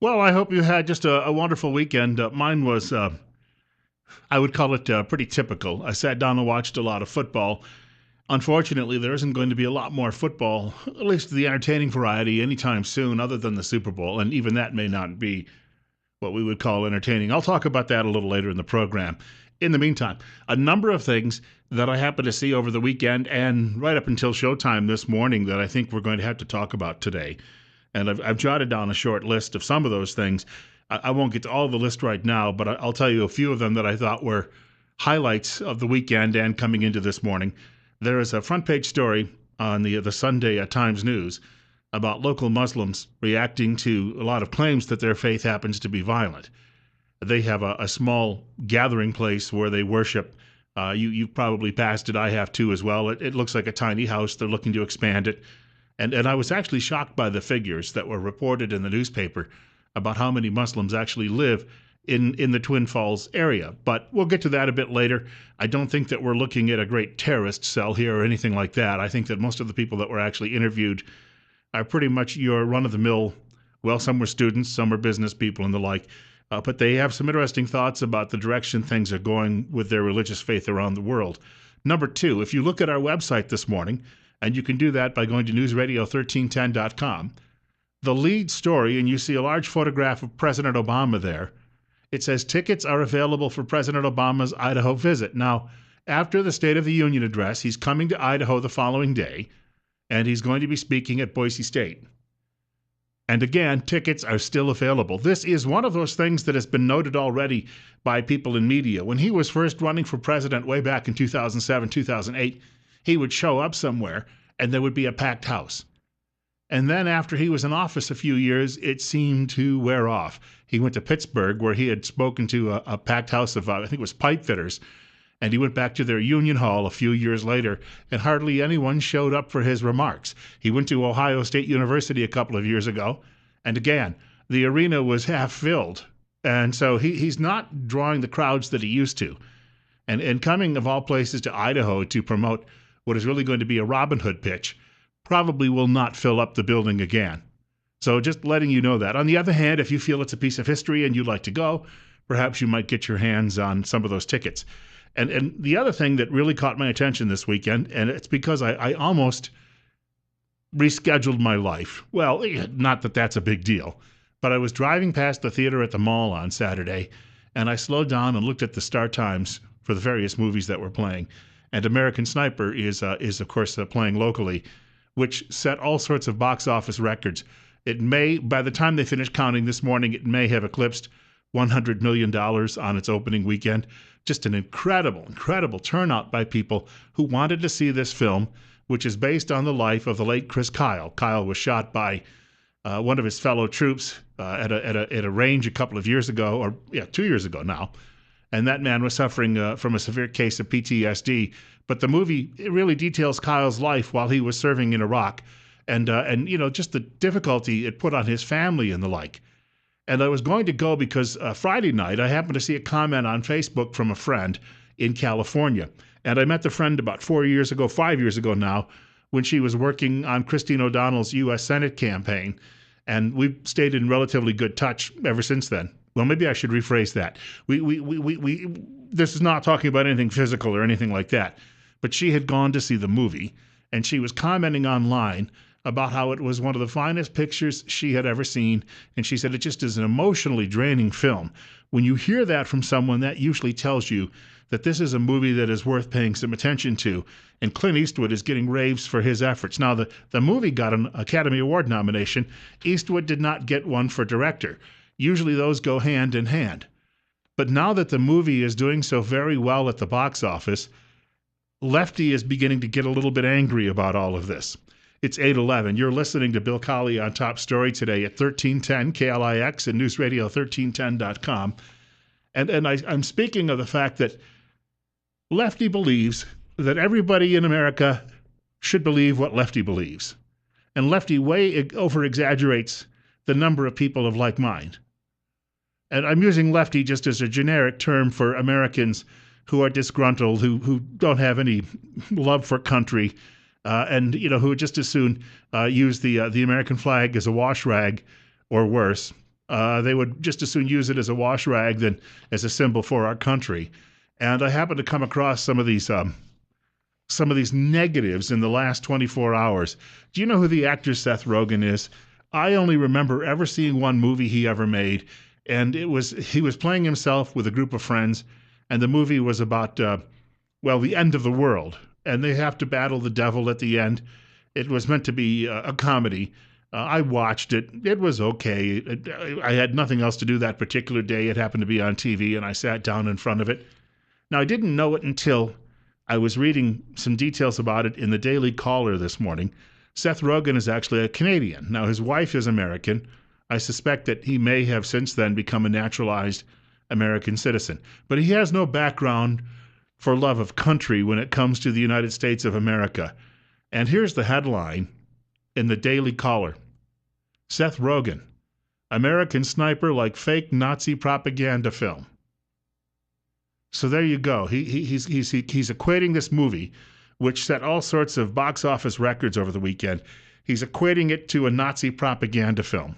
Well, I hope you had just a wonderful weekend. Mine was, I would call it pretty typical. I sat down and watched a lot of football. Unfortunately, there isn't going to be a lot more football, at least the entertaining variety, anytime soon, other than the Super Bowl, and even that may not be what we would call entertaining. I'll talk about that a little later in the program. In the meantime, a number of things that I happened to see over the weekend and right up until showtime this morning that I think we're going to have to talk about today. And I've jotted down a short list of some of those things. I won't get to all the list right now, but I'll tell you a few of them that I thought were highlights of the weekend and coming into this morning. There is a front page story on the Sunday Times News about local Muslims reacting to a lot of claims that their faith happens to be violent. They have a small gathering place where they worship. You've probably passed it. I have too as well. It looks like a tiny house. They're looking to expand it. And I was actually shocked by the figures that were reported in the newspaper about how many Muslims actually live in the Twin Falls area. But we'll get to that a bit later. I don't think that we're looking at a great terrorist cell here or anything like that. I think that most of the people that were actually interviewed are pretty much your run-of-the-mill, well, some were students, some were business people and the like, but they have some interesting thoughts about the direction things are going with their religious faith around the world. Number two, if you look at our website this morning, and you can do that by going to newsradio1310.com. The lead story, and you see a large photograph of President Obama there. It says tickets are available for President Obama's Idaho visit. Now, after the State of the Union address, he's coming to Idaho the following day, and he's going to be speaking at Boise State. And again, tickets are still available. This is one of those things that has been noted already by people in media. When he was first running for president way back in 2007, 2008, he would show up somewhere and there would be a packed house. And then after he was in office a few years, it seemed to wear off. He went to Pittsburgh where he had spoken to a packed house of, I think it was pipe fitters, and he went back to their Union Hall a few years later, and hardly anyone showed up for his remarks. He went to Ohio State University a couple of years ago, and again, the arena was half filled. And so he's not drawing the crowds that he used to. And coming, of all places, to Idaho to promote what is really going to be a Robin Hood pitch, probably will not fill up the building again. So just letting you know that. On the other hand, if you feel it's a piece of history and you'd like to go, perhaps you might get your hands on some of those tickets. And the other thing that really caught my attention this weekend, and it's because I almost rescheduled my life. Well, not that that's a big deal, but I was driving past the theater at the mall on Saturday, and I slowed down and looked at the start times for the various movies that were playing. And American Sniper is of course playing locally, which set all sorts of box office records. It may, by the time they finish counting this morning, it may have eclipsed $100 million on its opening weekend. Just an incredible, incredible turnout by people who wanted to see this film, which is based on the life of the late Chris Kyle. Kyle was shot by one of his fellow troops at a range a couple of years ago, or 2 years ago now. And that man was suffering from a severe case of PTSD. But the movie, it really details Kyle's life while he was serving in Iraq, and just the difficulty it put on his family and the like. And I was going to go because Friday night I happened to see a comment on Facebook from a friend in California. And I met the friend about 5 years ago now, when she was working on Christine O'Donnell's U.S. Senate campaign. And we've stayed in relatively good touch ever since then. Well, maybe I should rephrase that. This is not talking about anything physical or anything like that. But she had gone to see the movie, and she was commenting online about how it was one of the finest pictures she had ever seen, and she said it just is an emotionally draining film. When you hear that from someone, that usually tells you that this is a movie that is worth paying some attention to, and Clint Eastwood is getting raves for his efforts. Now, the movie got an Academy Award nomination. Eastwood did not get one for director. Usually those go hand in hand. But now that the movie is doing so very well at the box office, Lefty is beginning to get a little bit angry about all of this. It's 8:11. You're listening to Bill Colley on Top Story today at 1310 KLIX and newsradio1310.com. And I'm speaking of the fact that Lefty believes that everybody in America should believe what Lefty believes. And Lefty way over-exaggerates the number of people of like mind. And I'm using Lefty just as a generic term for Americans who are disgruntled, who don't have any love for country, and who would just as soon use the American flag as a wash rag, or worse. They would just as soon use it as a wash rag than as a symbol for our country. And I happened to come across some of these negatives in the last 24 hours. Do you know who the actor Seth Rogen is? I only remember ever seeing one movie he ever made, and he was playing himself with a group of friends, and the movie was about, the end of the world, and they have to battle the devil at the end. It was meant to be a comedy. I watched it. It was okay. I had nothing else to do that particular day. It happened to be on TV, and I sat down in front of it. Now, I didn't know it until I was reading some details about it in the Daily Caller this morning. Seth Rogen is actually a Canadian. Now, his wife is American. I suspect that he may have since then become a naturalized American citizen. But he has no background for love of country when it comes to the United States of America. And here's the headline in the Daily Caller. Seth Rogen, American sniper like fake Nazi propaganda film. So there you go. He's equating this movie, which set all sorts of box office records over the weekend. He's equating it to a Nazi propaganda film.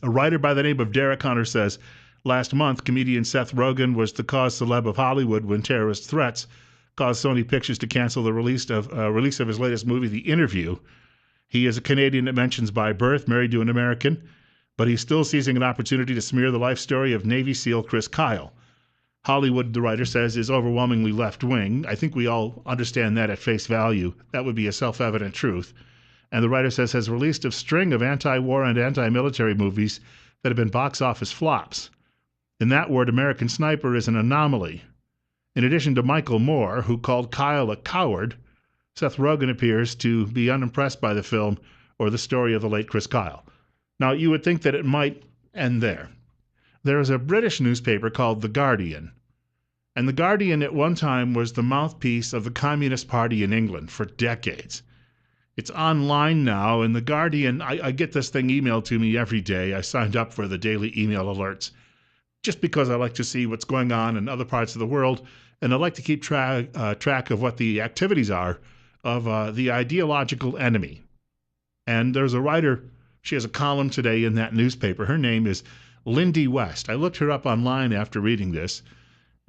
A writer by the name of Derek Hunter says, last month, comedian Seth Rogen was the cause celeb of Hollywood when terrorist threats caused Sony Pictures to cancel the release of his latest movie, The Interview. He is a Canadian that mentions by birth, married to an American, but he's still seizing an opportunity to smear the life story of Navy SEAL Chris Kyle. Hollywood, the writer says, is overwhelmingly left-wing. I think we all understand that at face value. That would be a self-evident truth. And the writer says has released a string of anti-war and anti-military movies that have been box office flops. In that word, American Sniper is an anomaly. In addition to Michael Moore, who called Kyle a coward, Seth Rogen appears to be unimpressed by the film or the story of the late Chris Kyle. Now, you would think that it might end there. There is a British newspaper called The Guardian, and The Guardian at one time was the mouthpiece of the Communist Party in England for decades. It's online now, and The Guardian, I get this thing emailed to me every day. I signed up for the daily email alerts just because I like to see what's going on in other parts of the world, and I like to keep track of what the activities are of the ideological enemy. And there's a writer, she has a column today in that newspaper. Her name is Lindy West. I looked her up online after reading this,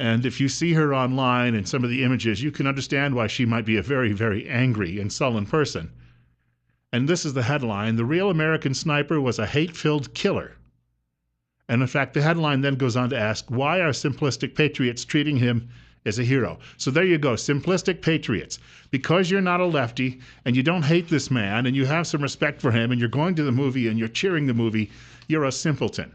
and if you see her online and some of the images, you can understand why she might be a very, very angry and sullen person. And this is the headline: The Real American Sniper Was a Hate-Filled Killer. And in fact, the headline then goes on to ask, why are simplistic patriots treating him as a hero? So there you go, simplistic patriots. Because you're not a lefty and you don't hate this man and you have some respect for him and you're going to the movie and you're cheering the movie, you're a simpleton.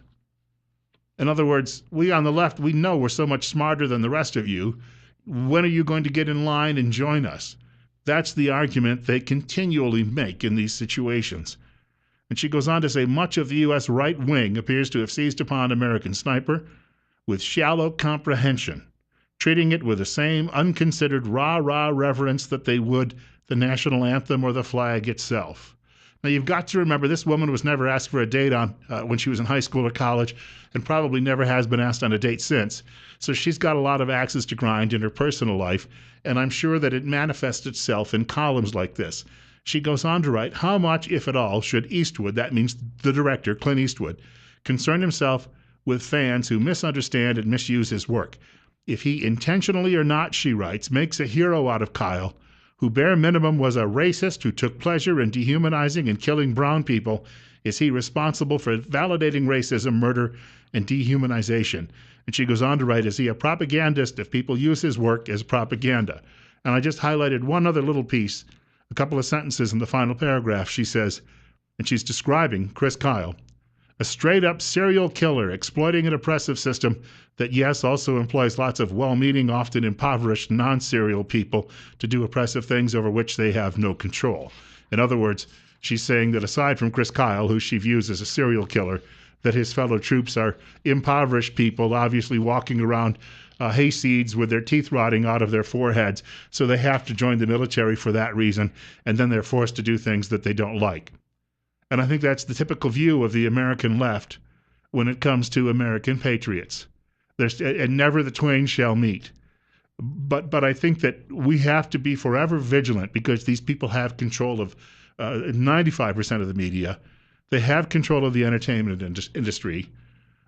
In other words, we on the left, we know we're so much smarter than the rest of you. When are you going to get in line and join us? That's the argument they continually make in these situations. And she goes on to say, much of the U.S. right wing appears to have seized upon American Sniper with shallow comprehension, treating it with the same unconsidered rah-rah reverence that they would the national anthem or the flag itself. Now, you've got to remember, this woman was never asked for a date when she was in high school or college, and probably never has been asked on a date since. So she's got a lot of axes to grind in her personal life, and I'm sure that it manifests itself in columns like this. She goes on to write, how much, if at all, should Eastwood, that means the director, Clint Eastwood, concern himself with fans who misunderstand and misuse his work? If he intentionally or not, she writes, makes a hero out of Kyle, who bare minimum was a racist who took pleasure in dehumanizing and killing brown people, is he responsible for validating racism, murder, and dehumanization? And she goes on to write, is he a propagandist if people use his work as propaganda? And I just highlighted one other little piece, a couple of sentences in the final paragraph. She says, and she's describing Chris Kyle, a straight-up serial killer exploiting an oppressive system that, yes, also employs lots of well-meaning, often impoverished, non-serial people to do oppressive things over which they have no control. In other words, she's saying that aside from Chris Kyle, who she views as a serial killer, that his fellow troops are impoverished people, obviously walking around hayseeds with their teeth rotting out of their foreheads, so they have to join the military for that reason, and then they're forced to do things that they don't like. And I think that's the typical view of the American left when it comes to American patriots. And never the twain shall meet. But I think that we have to be forever vigilant because these people have control of 95% of the media. They have control of the entertainment industry.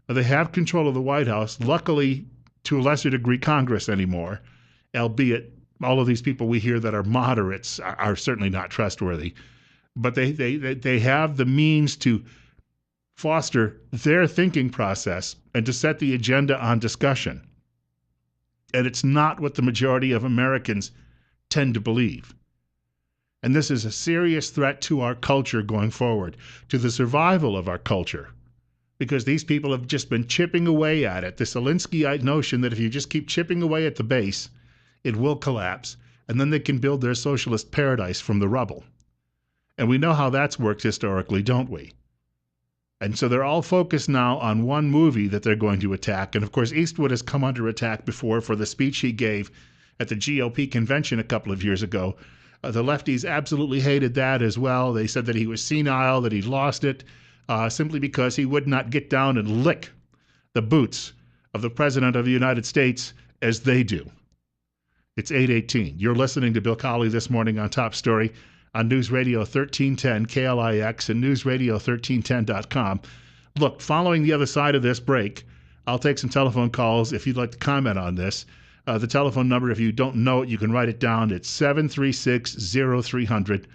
They have control of the White House. Luckily, to a lesser degree, Congress anymore, albeit all of these people we hear that are moderates are certainly not trustworthy. But they have the means to foster their thinking process and to set the agenda on discussion. And it's not what the majority of Americans tend to believe. And this is a serious threat to our culture going forward, to the survival of our culture, because these people have just been chipping away at it. This Alinskyite notion that if you just keep chipping away at the base, it will collapse, and then they can build their socialist paradise from the rubble. And we know how that's worked historically, don't we? And so they're all focused now on one movie that they're going to attack. And of course, Eastwood has come under attack before for the speech he gave at the GOP convention a couple of years ago. The lefties absolutely hated that as well. They said that he was senile, that he'd lost it, simply because he would not get down and lick the boots of the President of the United States as they do. It's 8:18. You're listening to Bill Colley this morning on Top Story on News Radio 1310 KLIX and newsradio1310.com. Look, following the other side of this break, I'll take some telephone calls if you'd like to comment on this. The telephone number, if you don't know it, you can write it down. It's 736-0300.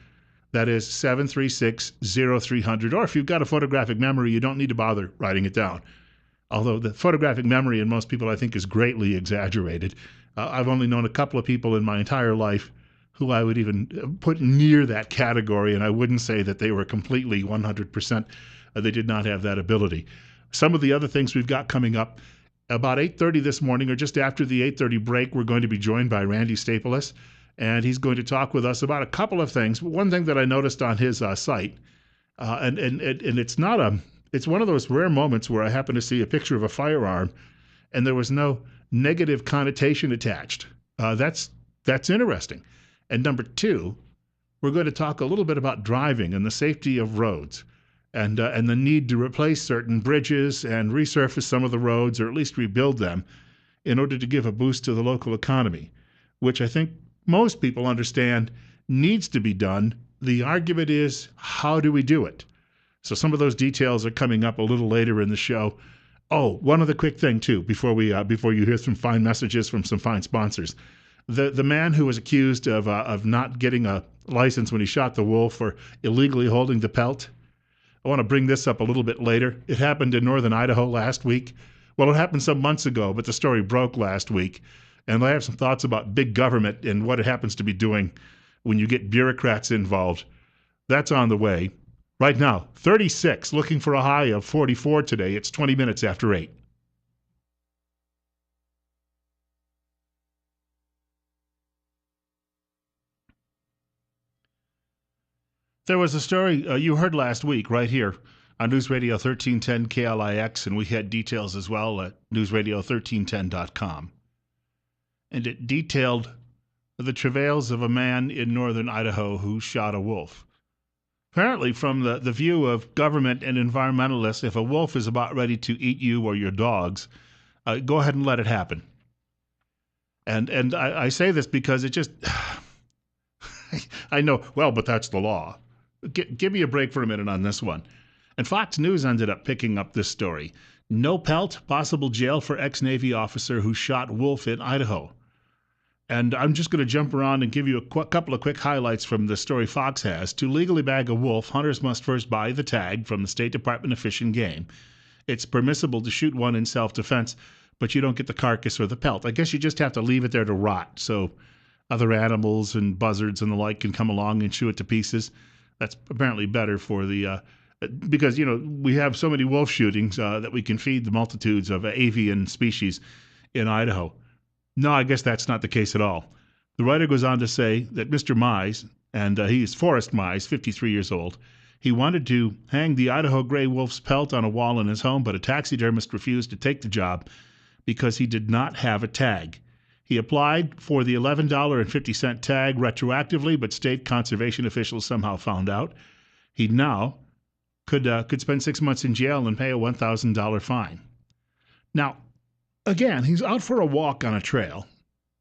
That is 736-0300. Or if you've got a photographic memory, you don't need to bother writing it down. Although the photographic memory in most people, I think, is greatly exaggerated. I've only known a couple of people in my entire life who I would even put near that category, and I wouldn't say that they were completely 100%. They did not have that ability. Some of the other things we've got coming up, about 8:30 this morning, or just after the 8:30 break, we're going to be joined by Randy Staples, and he's going to talk with us about a couple of things. One thing that I noticed on his site, and it's it's one of those rare moments where I happen to see a picture of a firearm, and there was no negative connotation attached. That's interesting. And number two, we're going to talk a little bit about driving and the safety of roads, and the need to replace certain bridges and resurface some of the roads, or at least rebuild them, in order to give a boost to the local economy, which I think most people understand needs to be done. The argument is, how do we do it? So some of those details are coming up a little later in the show. Oh, one other quick thing too, before you hear some fine messages from some fine sponsors. The man who was accused of not getting a license when he shot the wolf for illegally holding the pelt, I want to bring this up a little bit later. It happened in northern Idaho last week. Well, it happened some months ago, but the story broke last week. And I have some thoughts about big government and what it happens to be doing when you get bureaucrats involved. That's on the way. Right now, 36, looking for a high of 44 today. It's 20 minutes after 8. There was a story you heard last week right here on News Radio 1310 KLIX, and we had details as well at newsradio1310.com. And it detailed the travails of a man in northern Idaho who shot a wolf. Apparently, from the view of government and environmentalists, if a wolf is about ready to eat you or your dogs, go ahead and let it happen. And I say this because it just, I know, well, but that's the law. Give me a break for a minute on this one. And Fox News ended up picking up this story. No pelt, possible jail for ex-Navy officer who shot wolf in Idaho. And I'm just going to jump around and give you a couple of quick highlights from the story Fox has. To legally bag a wolf, hunters must first buy the tag from the State Department of Fish and Game. It's permissible to shoot one in self-defense, but you don't get the carcass or the pelt. I guess you just have to leave it there to rot, so other animals and buzzards and the like can come along and chew it to pieces. That's apparently better for the because, we have so many wolf shootings that we can feed the multitudes of avian species in Idaho. No, I guess that's not the case at all. The writer goes on to say that Mr. Mize, and he is Forrest Mize, 53 years old, he wanted to hang the Idaho gray wolf's pelt on a wall in his home, but a taxidermist refused to take the job because he did not have a tag. He applied for the $11.50 tag retroactively, but state conservation officials somehow found out. He now could spend 6 months in jail and pay a $1,000 fine. Now, again, he's out for a walk on a trail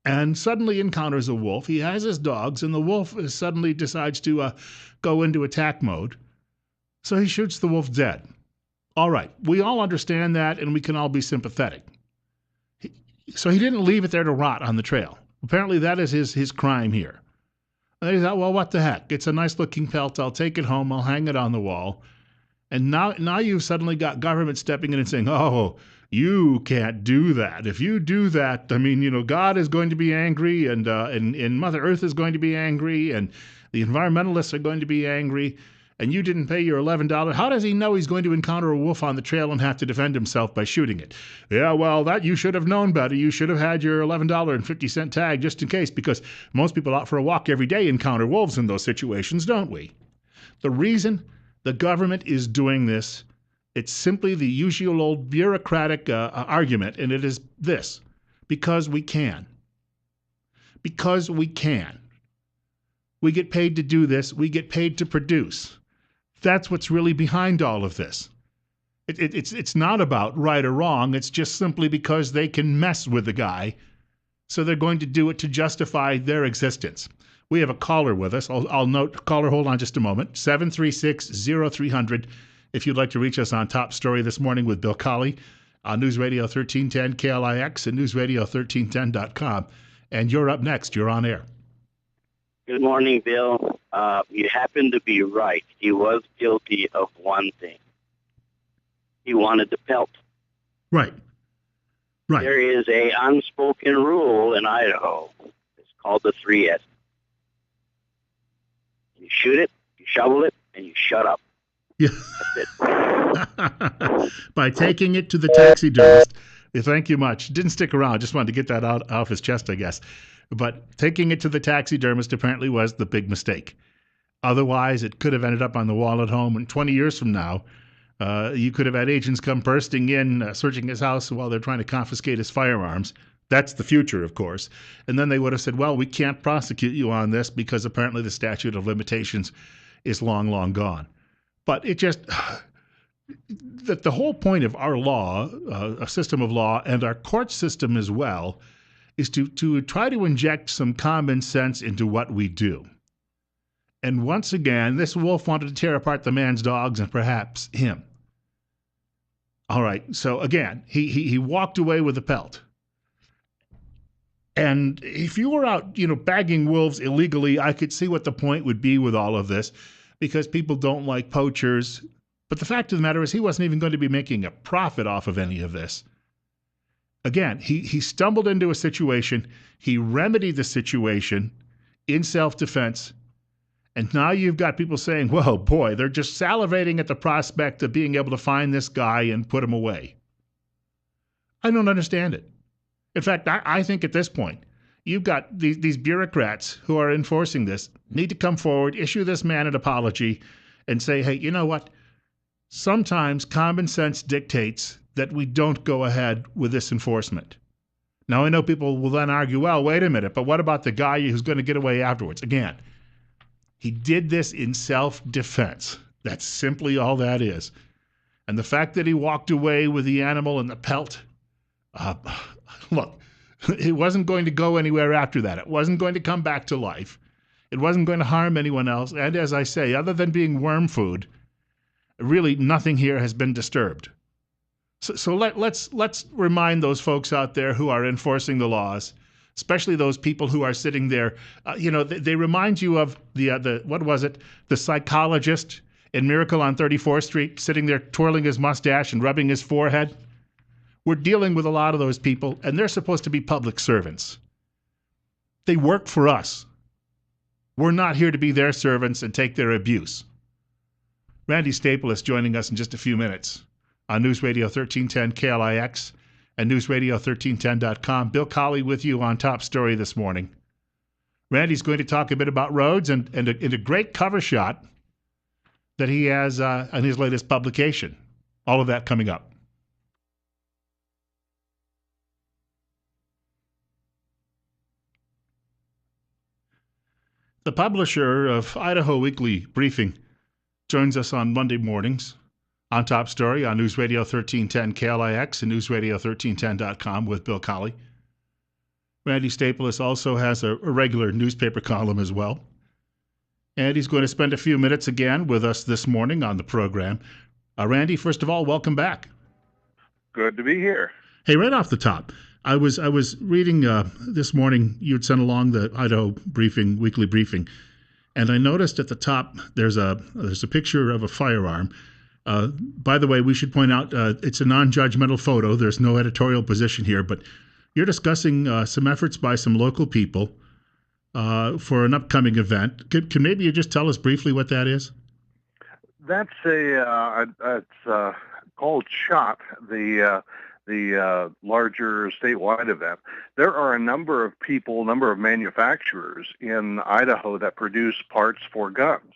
and suddenly encounters a wolf. He has his dogs, and the wolf suddenly decides to go into attack mode. So he shoots the wolf dead. All right, we all understand that, and we can all be sympathetic. So he didn't leave it there to rot on the trail. Apparently that is his crime here. And he thought, well, what the heck? It's a nice-looking pelt. I'll take it home. I'll hang it on the wall. And now you've suddenly got government stepping in and saying, oh, you can't do that. If you do that, I mean, God is going to be angry, and Mother Earth is going to be angry, and the environmentalists are going to be angry, and you didn't pay your $11. How does he know he's going to encounter a wolf on the trail and have to defend himself by shooting it? Yeah, well, that you should have known better. You should have had your $11.50 tag just in case, because most people out for a walk every day encounter wolves in those situations, don't we? The reason the government is doing this, it's simply the usual old bureaucratic argument, and it is this: because we can. Because we can. We get paid to do this. We get paid to produce. That's what's really behind all of this. It's not about right or wrong. It's just simply because they can mess with the guy, so they're going to do it to justify their existence. We have a caller with us. I'll note, caller, hold on just a moment. 736-0300 if you'd like to reach us on Top Story this morning with Bill Colley on News Radio 1310 KLIX and newsradio1310.com. And you're up next. You're on air. Good morning, Bill. You happen to be right. He was guilty of one thing. He wanted the pelt. Right. Right. There is a unspoken rule in Idaho. It's called the 3S. You shoot it, you shovel it, and you shut up. Yeah. That's it. By taking it to the taxidermist. Thank you much. Didn't stick around. Just wanted to get that out off his chest, I guess. But taking it to the taxidermist apparently was the big mistake. Otherwise, it could have ended up on the wall at home. And 20 years from now, you could have had agents come bursting in, searching his house while they're trying to confiscate his firearms. That's the future, of course. And then they would have said, well, we can't prosecute you on this because apparently the statute of limitations is long, long gone. But it just, that the whole point of our law, a system of law, and our court system as well, is to try to inject some common sense into what we do. And once again, this wolf wanted to tear apart the man's dogs and perhaps him. All right, so again, he walked away with the pelt. And if you were out, bagging wolves illegally, I could see what the point would be with all of this, because people don't like poachers. But the fact of the matter is he wasn't even going to be making a profit off of any of this. Again, he stumbled into a situation, he remedied the situation in self-defense, and now you've got people saying, well, boy, they're just salivating at the prospect of being able to find this guy and put him away. I don't understand it. In fact, I think at this point, you've got these bureaucrats who are enforcing this need to come forward, issue this man an apology, and say, hey, you know what? Sometimes common sense dictates that we don't go ahead with this enforcement. Now, I know people will then argue, well, wait a minute, but what about the guy who's going to get away afterwards? Again, he did this in self-defense. That's simply all that is. And the fact that he walked away with the animal and the pelt, look, it wasn't going to go anywhere after that. It wasn't going to come back to life. It wasn't going to harm anyone else. And as I say, other than being worm food, really nothing here has been disturbed. So let's remind those folks out there who are enforcing the laws, especially those people who are sitting there. They remind you of the what was it? The psychologist in Miracle on 34th Street, sitting there twirling his mustache and rubbing his forehead. We're dealing with a lot of those people, and they're supposed to be public servants. They work for us. We're not here to be their servants and take their abuse. Randy Staple is joining us in just a few minutes on News Radio 1310 KLIX and newsradio1310.com. Bill Colley with you on Top Story this morning. Randy's going to talk a bit about roads and a great cover shot that he has on his latest publication. All of that coming up. The publisher of Idaho Weekly Briefing joins us on Monday mornings on Top Story on News Radio 1310 KLIX and newsradio1310.com with Bill Colley. Randy Staples also has a regular newspaper column as well. And he's going to spend a few minutes again with us this morning on the program. Randy, first of all, welcome back. Good to be here. Hey, right off the top, I was reading this morning. You had sent along the Idaho briefing, weekly briefing, and I noticed at the top there's a picture of a firearm. By the way, we should point out it's a non-judgmental photo. There's no editorial position here, but you're discussing some efforts by some local people for an upcoming event. Can maybe you just tell us briefly what that is? That's it's called SHOT, the larger statewide event. There are a number of people, number of manufacturers in Idaho that produce parts for guns.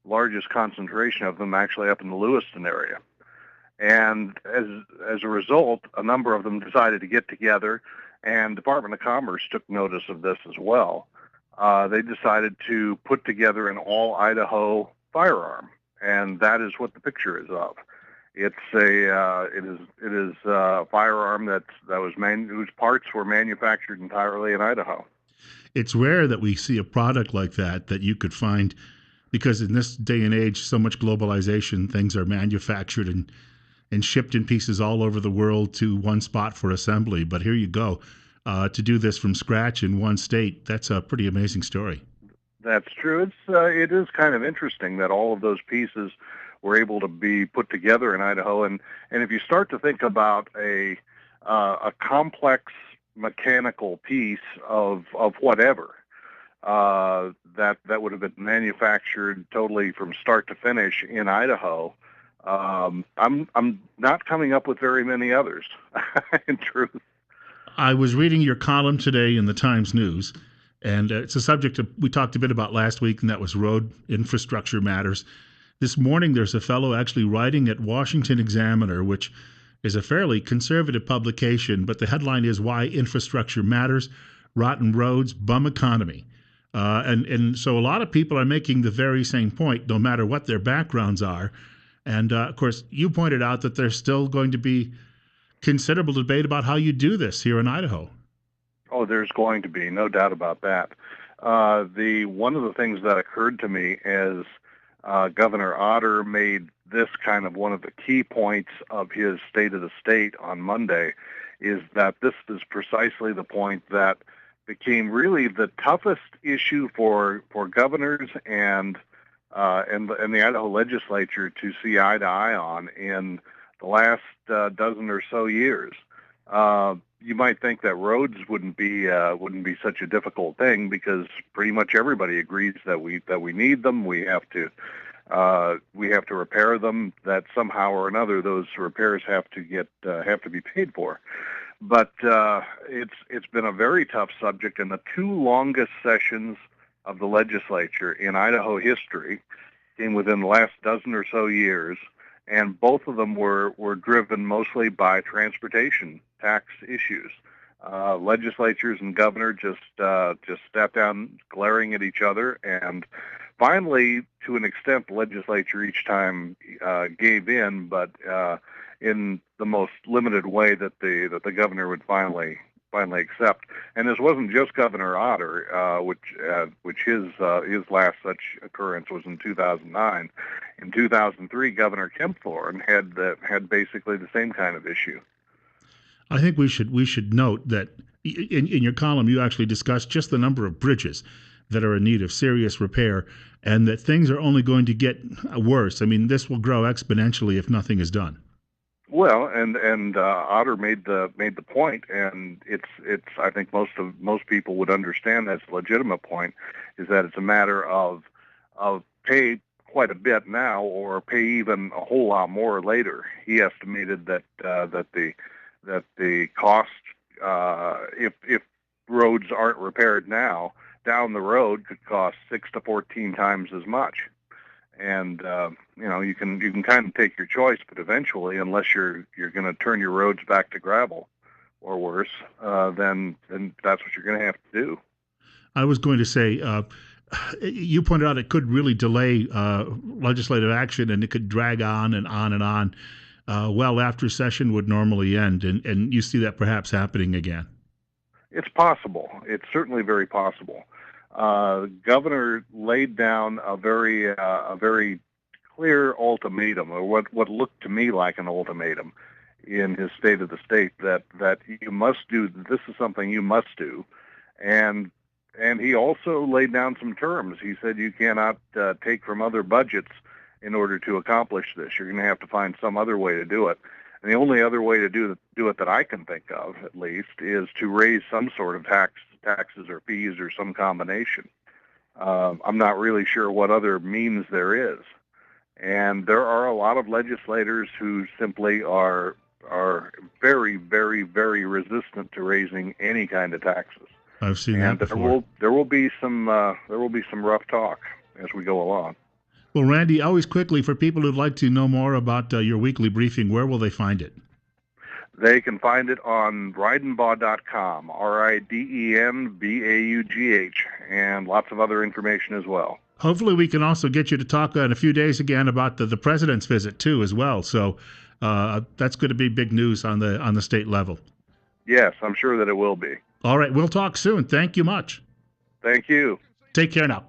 Largest concentration of them actually up in the Lewiston area. And as a result, a number of them decided to get together, and Department of Commerce took notice of this as well. They decided to put together an all Idaho firearm, and that is what the picture is of. It's a firearm whose parts were manufactured entirely in Idaho. It's rare that we see a product like that you could find, because in this day and age, so much globalization, things are manufactured and shipped in pieces all over the world to one spot for assembly. But here you go. To do this from scratch in one state, that's a pretty amazing story. That's true. It is kind of interesting that all of those pieces were able to be put together in Idaho. And if you start to think about a complex mechanical piece of whatever that would have been manufactured totally from start to finish in Idaho, I'm not coming up with very many others. In truth. I was reading your column today in the Times News, and it's a subject we talked a bit about last week, and that was road infrastructure matters. This morning, there's a fellow actually writing at Washington Examiner, which is a fairly conservative publication, but the headline is "Why Infrastructure Matters: Rotten Roads, Bum Economy." And so a lot of people are making the very same point, no matter what their backgrounds are. And of course, you pointed out that there's still going to be considerable debate about how you do this here in Idaho. Oh, there's going to be, no doubt about that. One of the things that occurred to me as Governor Otter made this kind of one of the key points of his State of the State on Monday is that this is precisely the point that became really the toughest issue for governors and the Idaho legislature to see eye to eye on in the last dozen or so years. You might think that roads wouldn't be such a difficult thing because pretty much everybody agrees that we need them. We have to repair them. That somehow or another those repairs have to be paid for. But it's been a very tough subject, and the two longest sessions of the legislature in Idaho history came within the last dozen or so years, and both of them were driven mostly by transportation tax issues. Legislatures and governor just sat down glaring at each other, and finally, to an extent, the legislature each time gave in, but in the most limited way that the governor would finally accept. And this wasn't just Governor Otter, which his last such occurrence was in 2009. In 2003, Governor Kempthorne had basically the same kind of issue. I think we should note that in your column you actually discussed just the number of bridges that are in need of serious repair, and that things are only going to get worse. I mean, this will grow exponentially if nothing is done. Well, and Otter made the point, and it's I think most people would understand that's a legitimate point, is that it's a matter of pay quite a bit now or pay even a whole lot more later. He estimated that the cost if roads aren't repaired now down the road could cost 6 to 14 times as much. And you can kind of take your choice, but eventually, unless you're going to turn your roads back to gravel or worse, then that's what you're going to have to do. I was going to say, you pointed out it could really delay legislative action, and it could drag on and on and on well after session would normally end, and you see that perhaps happening again. It's possible. It's certainly very possible. Governor laid down a very clear ultimatum, or what looked to me like an ultimatum, in his State of the State, that you must do, this is something you must do, and he also laid down some terms. He said you cannot take from other budgets in order to accomplish this. You're going to have to find some other way to do it. And the only other way to do it that I can think of, at least, is to raise some sort of taxes or fees or some combination. I'm not really sure what other means there is. And there are a lot of legislators who simply are very, very, very resistant to raising any kind of taxes. I've seen that before. There will be some rough talk as we go along. Well, Randy, always quickly, for people who'd like to know more about your weekly briefing, where will they find it? They can find it on ridenbaugh.com, RIDENBAUGH, and lots of other information as well. Hopefully we can also get you to talk in a few days again about the president's visit, too, as well. So that's going to be big news on the state level. Yes, I'm sure that it will be. All right, we'll talk soon. Thank you much. Thank you. Take care now.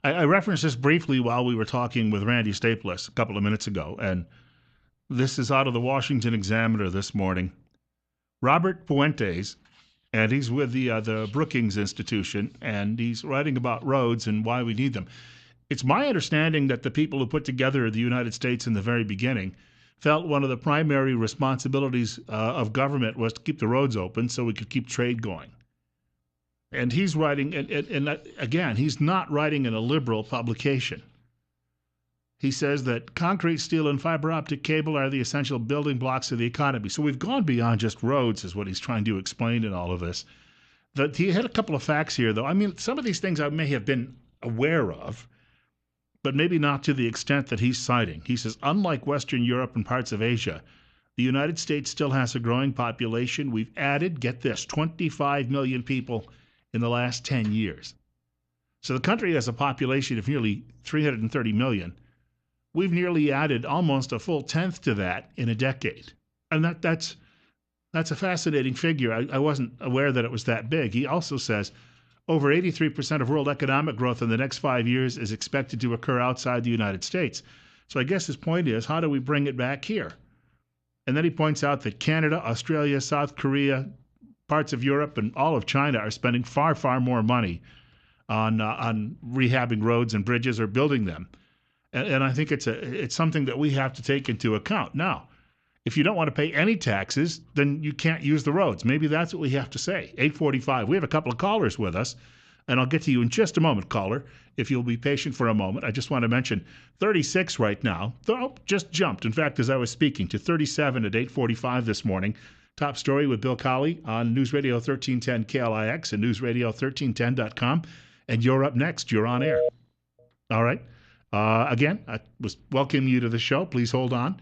I referenced this briefly while we were talking with Randy Staples a couple of minutes ago, and this is out of the Washington Examiner this morning. Robert Puentes, and he's with the Brookings Institution, and he's writing about roads and why we need them. It's my understanding that the people who put together the United States in the very beginning felt one of the primary responsibilities of government was to keep the roads open so we could keep trade going. And he's writing, and again, he's not writing in a liberal publication. He says that concrete, steel, and fiber optic cable are the essential building blocks of the economy. So we've gone beyond just roads, is what he's trying to explain in all of this. He had a couple of facts here, though. I mean, some of these things I may have been aware of, but maybe not to the extent that he's citing. He says, unlike Western Europe and parts of Asia, the United States still has a growing population. We've added, get this, 25 million people in the last 10 years. So the country has a population of nearly 330 million. We've nearly added almost a full tenth to that in a decade. And that's a fascinating figure. I wasn't aware that it was that big. He also says over 83% of world economic growth in the next 5 years is expected to occur outside the United States. So I guess his point is, how do we bring it back here? And then he points out that Canada, Australia, South Korea, parts of Europe, and all of China are spending far, far more money on rehabbing roads and bridges or building them. And I think it's something that we have to take into account. Now, if you don't want to pay any taxes, then you can't use the roads. Maybe that's what we have to say. 8:45. We have a couple of callers with us, and I'll get to you in just a moment, caller, if you'll be patient for a moment. I just want to mention 36 right now. Just jumped, in fact, as I was speaking, to 37 at 8:45 this morning. Top story with Bill Colley on News Radio 1310 KLIX and newsradio1310.com. And you're up next. You're on air. All right. Again, I was welcoming you to the show. Please hold on.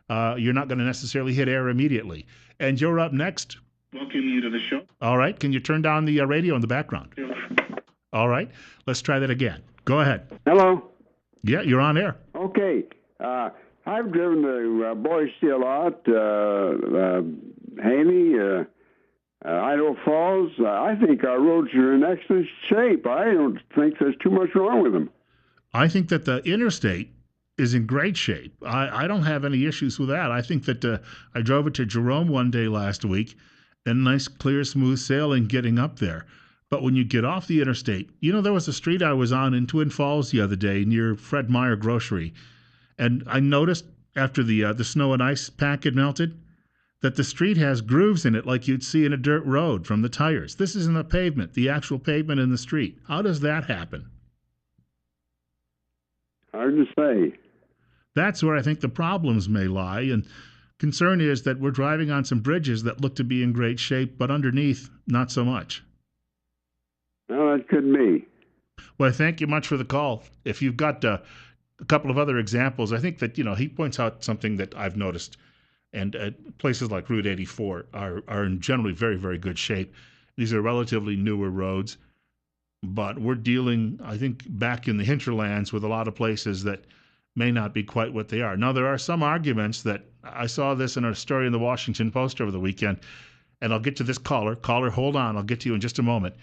You're not going to necessarily hit air immediately. And you're up next. Welcome you to the show. All right. Can you turn down the radio in the background? Yeah. All right. Let's try that again. Go ahead. Hello. Yeah, you're on air. Okay. I've driven to Boise a lot, Haney, Idaho Falls. I think our roads are in excellent shape. I don't think there's too much wrong with them. I think that the interstate is in great shape. I don't have any issues with that. I think that I drove it to Jerome one day last week, and nice, clear, smooth sailing getting up there. But when you get off the interstate, there was a street I was on in Twin Falls the other day near Fred Meyer Grocery, and I noticed after the snow and ice pack had melted that the street has grooves in it like you'd see in a dirt road from the tires. This isn't the pavement, the actual pavement in the street. How does that happen? Hard to say. That's where I think the problems may lie, and concern is that we're driving on some bridges that look to be in great shape, but underneath, not so much. Well, that could be. Well, thank you much for the call. If you've got a couple of other examples, I think that, he points out something that I've noticed, and places like Route 84 are in generally very, very good shape. These are relatively newer roads, but we're dealing, I think, back in the hinterlands with a lot of places that may not be quite what they are. Now, there are some arguments that I saw this in a story in the Washington Post over the weekend, and I'll get to this caller. Caller, hold on. I'll get to you in just a moment.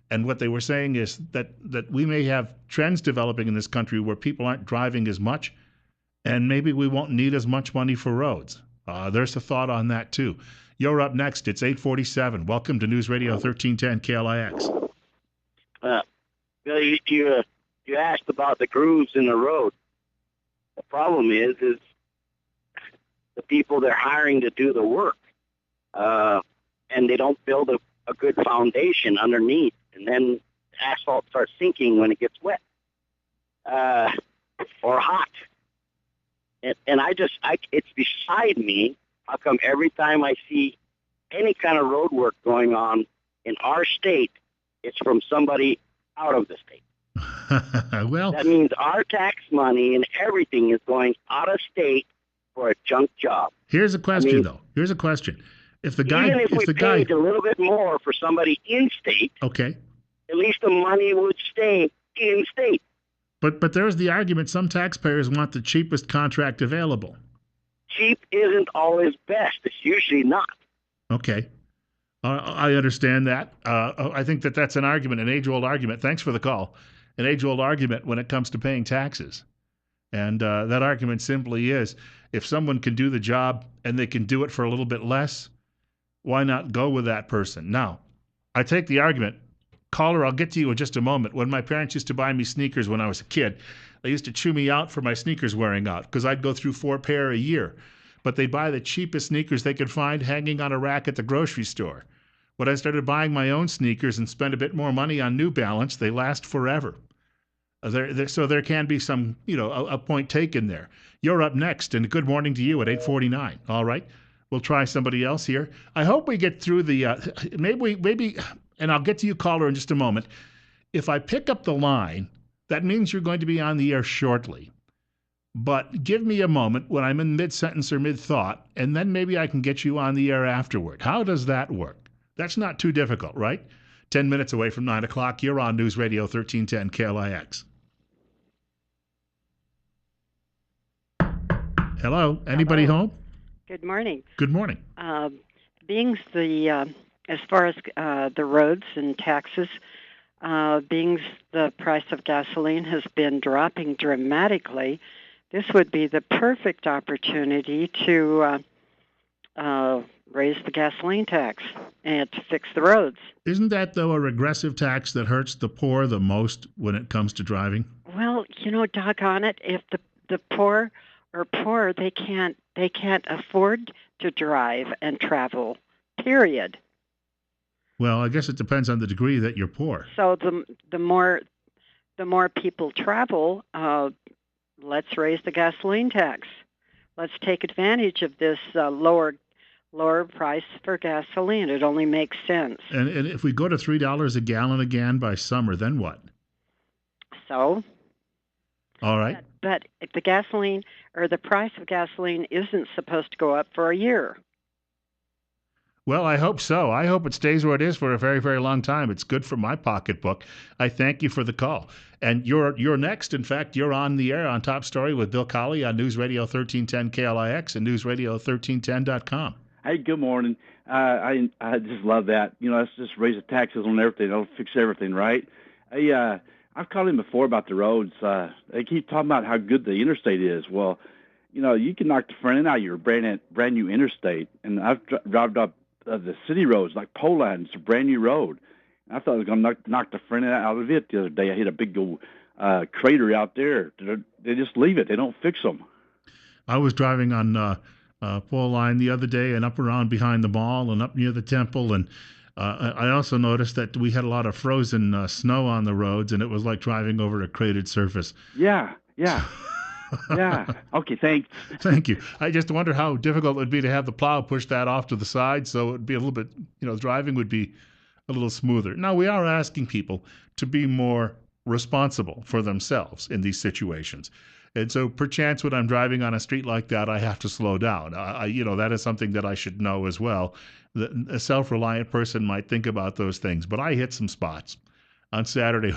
And what they were saying is that we may have trends developing in this country where people aren't driving as much, and maybe we won't need as much money for roads. There's a thought on that, too. You're up next. It's 8:47. Welcome to News Radio 1310 KLIX. Bill, you asked about the grooves in the road. The problem is the people they're hiring to do the work, and they don't build a good foundation underneath, and then asphalt starts sinking when it gets wet or hot. And it's beside me. How come every time I see any kind of road work going on in our state, it's from somebody out of the state? Well, that means our tax money and everything is going out of state for a junk job. Here's a question, though. Here's a question. If the guy, even if we paid a little bit more for somebody in state, okay, at least the money would stay in state. But there's the argument. Some taxpayers want the cheapest contract available. Cheap isn't always best. It's usually not. Okay. I understand that. I think that's an argument, an age-old argument. Thanks for the call. An age-old argument when it comes to paying taxes. And that argument simply is, if someone can do the job and they can do it for a little bit less, why not go with that person? Now, I take the argument. Caller, I'll get to you in just a moment. When my parents used to buy me sneakers when I was a kid, they used to chew me out for my sneakers wearing out because I'd go through 4 pair a year. But they'd buy the cheapest sneakers they could find hanging on a rack at the grocery store. When I started buying my own sneakers and spent a bit more money on New Balance, they last forever. So there can be some, a point taken there. You're up next, and good morning to you at 8:49. All right, we'll try somebody else here. I hope we get through the maybe, and I'll get to you, caller, in just a moment. If I pick up the line, that means you're going to be on the air shortly. But give me a moment when I'm in mid-sentence or mid-thought, and then maybe I can get you on the air afterward. How does that work? That's not too difficult, right? 10 minutes away from 9 o'clock, you're on News Radio 1310 KLIX. Hello? Anybody home? Good morning. Good morning. Being as far as the roads and taxes, being the price of gasoline has been dropping dramatically, this would be the perfect opportunity to raise the gasoline tax and to fix the roads. Isn't that, though, a regressive tax that hurts the poor the most when it comes to driving? Well, doggone it, if the poor are poor, they can't afford to drive and travel, period. Well, I guess it depends on the degree that you're poor. So the more people travel, let's raise the gasoline tax. Let's take advantage of this lower price for gasoline. It only makes sense. And if we go to $3 a gallon again by summer, then what? So? All right. But if the gasoline or the price of gasoline isn't supposed to go up for a year. Well, I hope so. I hope it stays where it is for a very, very long time. It's good for my pocketbook. I thank you for the call. And you're next. In fact, you're on the air on Top Story with Bill Colley on News Radio 1310 KLIX and newsradio1310.com. Hey, good morning. I just love that. Let's just raise the taxes on everything. It'll fix everything, right? Hey, I've called him before about the roads. They keep talking about how good the interstate is. Well, you can knock the front end out of your brand new interstate. And I've driven up the city roads like Poland. It's a brand new road. And I thought I was going to knock the front end out of it the other day. I hit a big old crater out there. They just leave it. They don't fix them. I was driving on Pole Line the other day and up around behind the mall and up near the temple. And I also noticed that we had a lot of frozen snow on the roads, and it was like driving over a cratered surface. Yeah. Yeah. Okay, thanks. Thank you. I just wonder how difficult it would be to have the plow push that off to the side so it would be a little bit, driving would be a little smoother. Now, we are asking people to be more responsible for themselves in these situations. And so perchance when I'm driving on a street like that, I have to slow down. That is something that I should know as well. A self-reliant person might think about those things. But I hit some spots on Saturday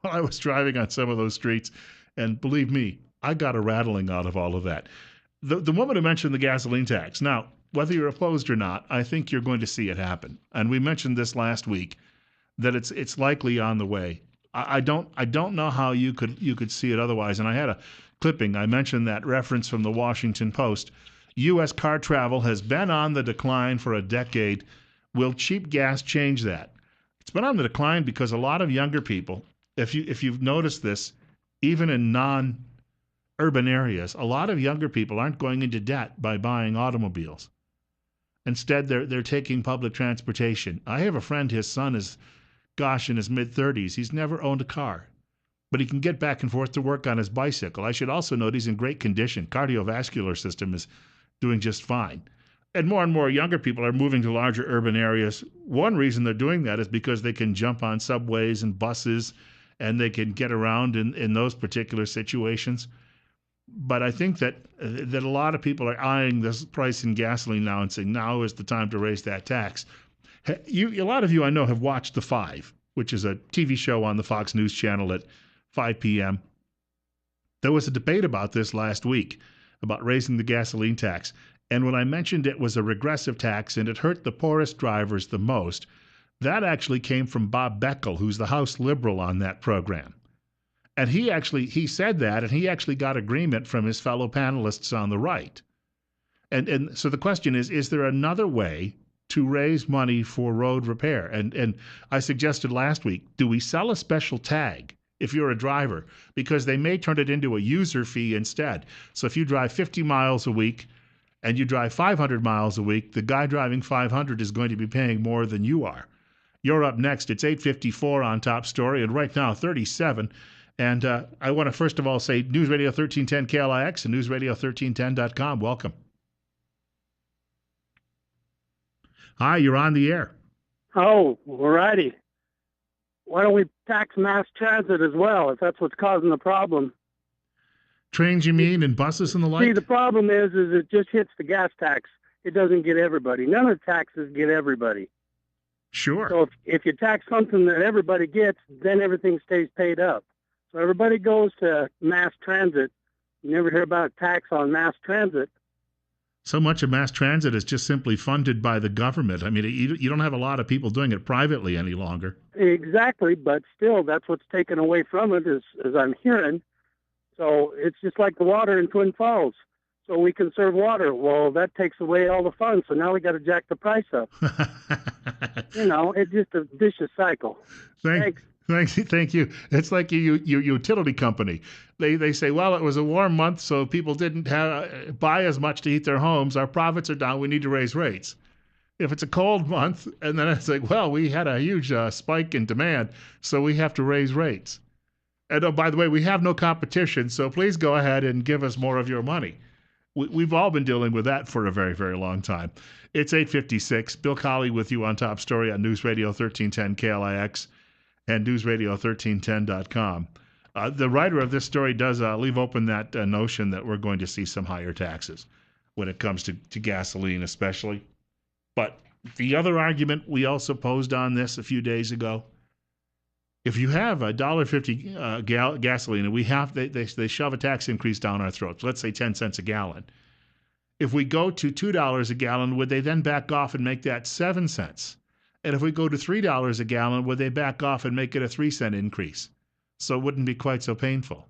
while I was driving on some of those streets. And believe me, I got a rattling out of all of that. The woman who mentioned the gasoline tax. Now, whether you're opposed or not, I think you're going to see it happen. And we mentioned this last week that it's likely on the way. I don't know how you could see it otherwise. And I had a clipping. I mentioned that reference from the Washington Post. U.S. car travel has been on the decline for a decade. Will cheap gas change that? It's been on the decline because a lot of younger people, if you've noticed this, even in non-urban areas, a lot of younger people aren't going into debt by buying automobiles. Instead, they're taking public transportation. I have a friend, his son is, in his mid-30s. He's never owned a car, but he can get back and forth to work on his bicycle. I should also note he's in great condition. Cardiovascular system is doing just fine. And more younger people are moving to larger urban areas. One reason they're doing that is because they can jump on subways and buses, and they can get around in those particular situations. But I think that a lot of people are eyeing this price in gasoline now and saying now is the time to raise that tax. A lot of you I know have watched The Five, which is a TV show on the Fox News channel at 5 p.m. There was a debate about this last week, about raising the gasoline tax. And when I mentioned it was a regressive tax and it hurt the poorest drivers the most, that actually came from Bob Beckel, who's the House Liberal on that program. And he said that, and he actually got agreement from his fellow panelists on the right. And so the question is there another way to raise money for road repair? And I suggested last week, do we sell a special tag if you're a driver? Because they may turn it into a user fee instead. So if you drive 50 miles a week and you drive 500 miles a week, the guy driving 500 is going to be paying more than you are. You're up next. It's 8:54 on Top Story, and right now 37. And I want to first of all say News Radio 1310 KLIX and newsradio1310.com. Welcome. Hi, you're on the air. Oh, all righty. Why don't we tax mass transit as well, if that's what's causing the problem? Trains, you mean, and buses and the like? See, the problem is it just hits the gas tax. It doesn't get everybody. None of the taxes get everybody. Sure. So if you tax something that everybody gets, then everything stays paid up. So everybody goes to mass transit. You never hear about a tax on mass transit. So much of mass transit is just simply funded by the government. I mean, you don't have a lot of people doing it privately any longer. Exactly, but still, that's what's taken away from it, as I'm hearing. So it's just like the water in Twin Falls. So we conserve water. Well, that takes away all the funds, so now we got to jack the price up. It's just a vicious cycle. Thanks. Thank you. It's like your utility company. They say, well, it was a warm month, so people didn't buy as much to heat their homes. Our profits are down. We need to raise rates. If it's a cold month, and then it's like, well, we had a huge spike in demand, so we have to raise rates. And oh, by the way, we have no competition, so please go ahead and give us more of your money. We've all been dealing with that for a very, very long time. It's 8:56. Bill Colley with you on Top Story on News Radio 1310 KLIX. And newsradio1310.com. The writer of this story does leave open that notion that we're going to see some higher taxes when it comes to gasoline especially. But the other argument we also posed on this a few days ago, if you have $1.50 gasoline and they shove a tax increase down our throats, let's say 10 cents a gallon. If we go to $2 a gallon, would they then back off and make that 7 cents? And if we go to $3 a gallon, would they back off and make it a 3-cent increase? So it wouldn't be quite so painful.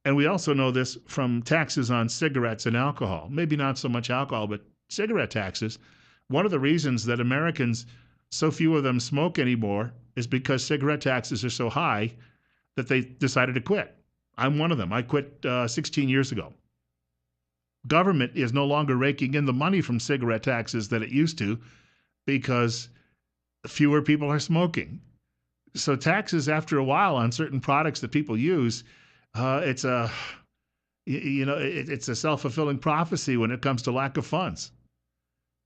And we also know this from taxes on cigarettes and alcohol. Maybe not so much alcohol, but cigarette taxes. One of the reasons that Americans, so few of them smoke anymore, is because cigarette taxes are so high that they decided to quit. I'm one of them. I quit 16 years ago. Government is no longer raking in the money from cigarette taxes that it used to because fewer people are smoking. So taxes, after a while, on certain products that people use, it's a self-fulfilling prophecy when it comes to lack of funds.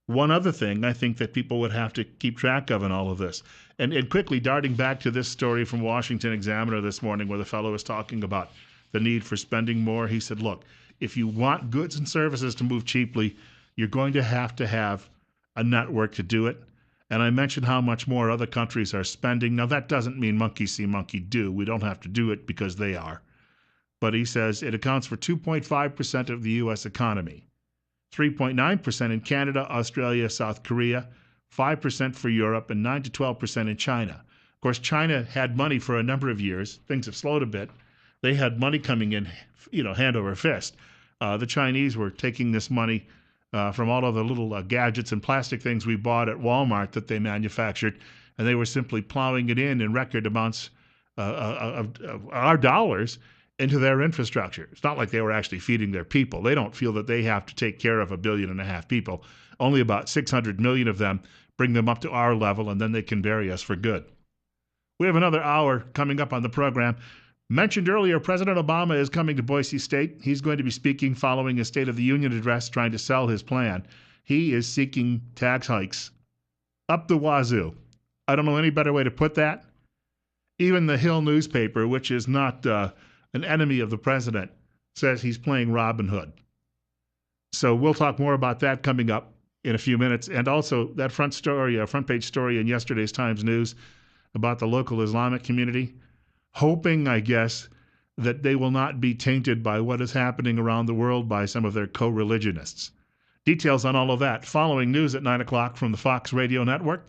One other thing I think that people would have to keep track of in all of this, and quickly darting back to this story from Washington Examiner this morning where the fellow was talking about the need for spending more. He said, look, if you want goods and services to move cheaply, you're going to have a network to do it. And I mentioned how much more other countries are spending. Now, that doesn't mean monkey see, monkey do. We don't have to do it because they are. But he says it accounts for 2.5% of the U.S. economy. 3.9% in Canada, Australia, South Korea, 5% for Europe, and 9 to 12% in China. Of course, China had money for a number of years. Things have slowed a bit. They had money coming in, hand over fist. The Chinese were taking this money from all of the little gadgets and plastic things we bought at Walmart that they manufactured, and they were simply plowing it in record amounts of our dollars into their infrastructure. It's not like they were actually feeding their people. They don't feel that they have to take care of 1.5 billion people. Only about 600 million of them, bring them up to our level, and then they can bury us for good. We have another hour coming up on the program. Mentioned earlier, President Obama is coming to Boise State. He's going to be speaking following his State of the Union address, trying to sell his plan. He is seeking tax hikes up the wazoo. I don't know any better way to put that. Even the Hill newspaper, which is not an enemy of the president, says he's playing Robin Hood. So we'll talk more about that coming up in a few minutes. And also that front page story in yesterday's Times News about the local Islamic community, hoping, I guess, that they will not be tainted by what is happening around the world by some of their co-religionists. Details on all of that following news at 9 o'clock from the Fox Radio Network.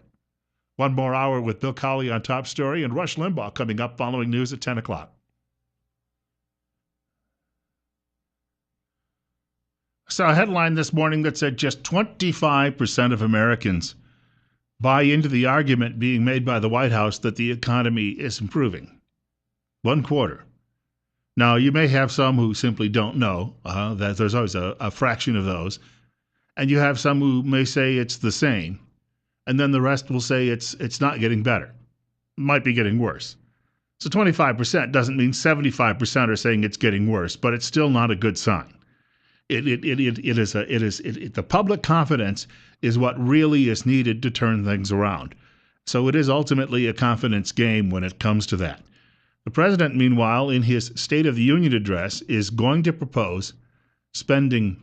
One more hour with Bill Colley on Top Story, and Rush Limbaugh coming up following news at 10 o'clock. Saw a headline this morning that said just 25% of Americans buy into the argument being made by the White House that the economy is improving. 1/4. Now, you may have some who simply don't know that there's always a fraction of those. And you have some who may say it's the same. And then the rest will say it's not getting better. It might be getting worse. So 25% doesn't mean 75% are saying it's getting worse, but it's still not a good sign. The public confidence is what really is needed to turn things around. So it is ultimately a confidence game when it comes to that. The president, meanwhile, in his State of the Union address, is going to propose spending,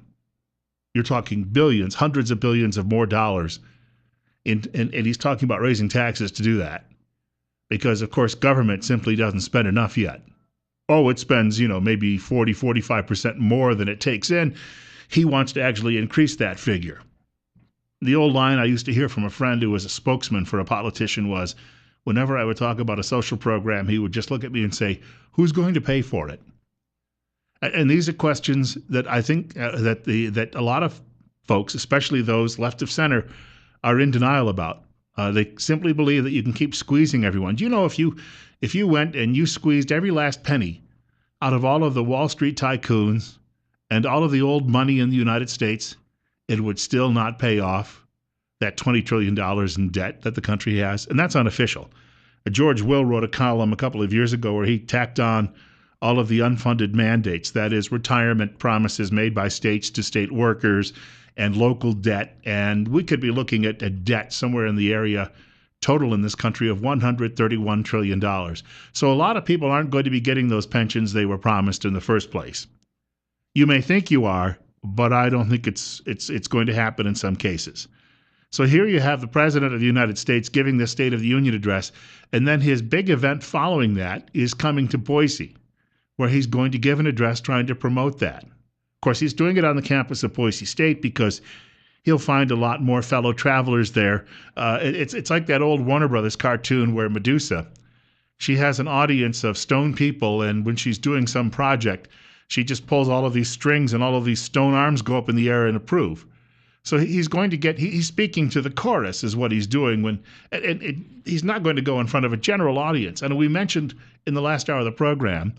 you're talking billions, hundreds of billions of more dollars, and he's talking about raising taxes to do that. Because, of course, government simply doesn't spend enough yet. Oh, it spends, maybe 40, 45% more than it takes in. He wants to actually increase that figure. The old line I used to hear from a friend who was a spokesman for a politician was, whenever I would talk about a social program, he would just look at me and say, who's going to pay for it? And these are questions that I think that a lot of folks, especially those left of center, are in denial about. They simply believe that you can keep squeezing everyone. Do you know if you went and you squeezed every last penny out of all of the Wall Street tycoons and all of the old money in the United States, it would still not pay off that $20 trillion in debt that the country has? And that's unofficial. George Will wrote a column a couple of years ago where he tacked on all of the unfunded mandates, that is, retirement promises made by states to state workers and local debt. And we could be looking at a debt somewhere in the area total in this country of $131 trillion. So a lot of people aren't going to be getting those pensions they were promised in the first place. You may think you are, but I don't think it's going to happen in some cases. So here you have the President of the United States giving the State of the Union address, and then his big event following that is coming to Boise, where he's going to give an address trying to promote that. Of course, he's doing it on the campus of Boise State because he'll find a lot more fellow travelers there. It's like that old Warner Brothers cartoon where Medusa, she has an audience of stone people, and when she's doing some project, she just pulls all of these strings and all of these stone arms go up in the air and approve. So he's going to he's speaking to the chorus is what he's doing he's not going to go in front of a general audience. And we mentioned in the last hour of the program,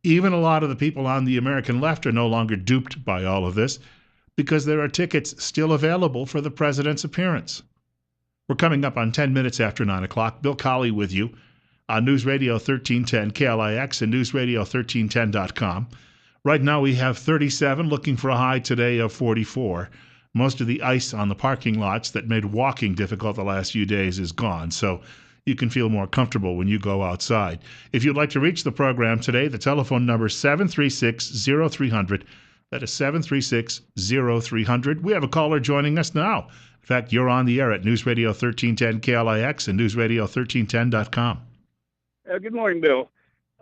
even a lot of the people on the American left are no longer duped by all of this because there are tickets still available for the president's appearance. We're coming up on 10 minutes after 9 o'clock. Bill Colley with you on News Radio 1310 KLIX and newsradio1310.com. Right now we have 37, looking for a high today of 44. Most of the ice on the parking lots that made walking difficult the last few days is gone, so you can feel more comfortable when you go outside. If you'd like to reach the program today, the telephone number is 736-0300. That is 736-0300. We have a caller joining us now. In fact, you're on the air at News Radio 1310 KLIX and newsradio1310.com. Good morning, Bill.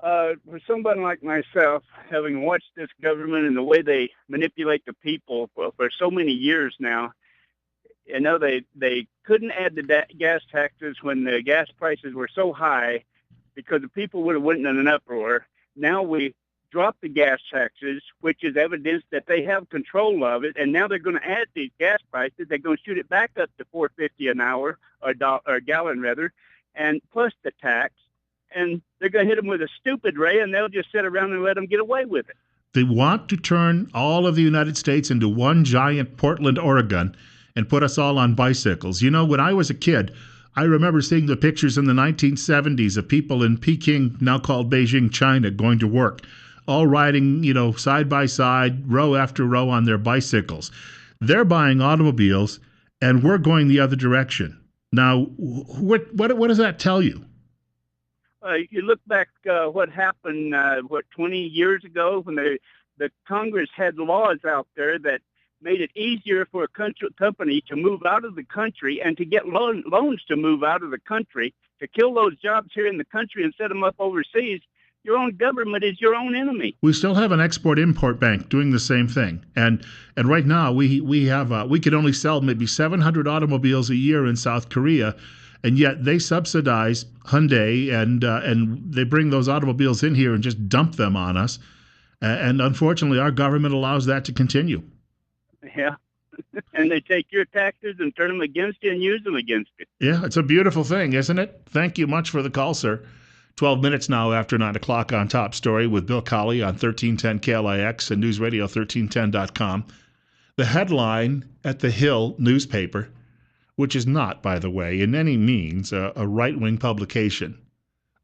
For someone like myself, having watched this government and the way they manipulate the people for so many years now, they couldn't add the gas taxes when the gas prices were so high because the people would have went in an uproar. Now we drop the gas taxes, which is evidence that they have control of it, and now they're going to add these gas prices. They're going to shoot it back up to $4.50 an hour or a gallon rather, and plus the tax. And they're going to hit them with a stupid ray, and they'll just sit around and let them get away with it. They want to turn all of the United States into one giant Portland, Oregon, and put us all on bicycles. You know, when I was a kid, I remember seeing the pictures in the 1970s of people in Peking, now called Beijing, China, going to work, all riding, side by side, row after row on their bicycles. They're buying automobiles, and we're going the other direction. Now, what does that tell you? You look back what happened, 20 years ago when the Congress had laws out there that made it easier for a company to move out of the country and to get loans to move out of the country, to kill those jobs here in the country and set them up overseas. Your own government is your own enemy. We still have an export-import bank doing the same thing, and right now we can only sell maybe 700 automobiles a year in South Korea. And yet they subsidize Hyundai, and they bring those automobiles in here and just dump them on us. And unfortunately, our government allows that to continue. Yeah. And they take your taxes and turn them against you and use them against you. Yeah, it's a beautiful thing, isn't it? Thank you much for the call, sir. 12 minutes now after 9 o'clock on Top Story with Bill Colley on 1310 KLIX and NewsRadio1310.com. The headline at the Hill newspaper, which is not, by the way, in any means a right-wing publication.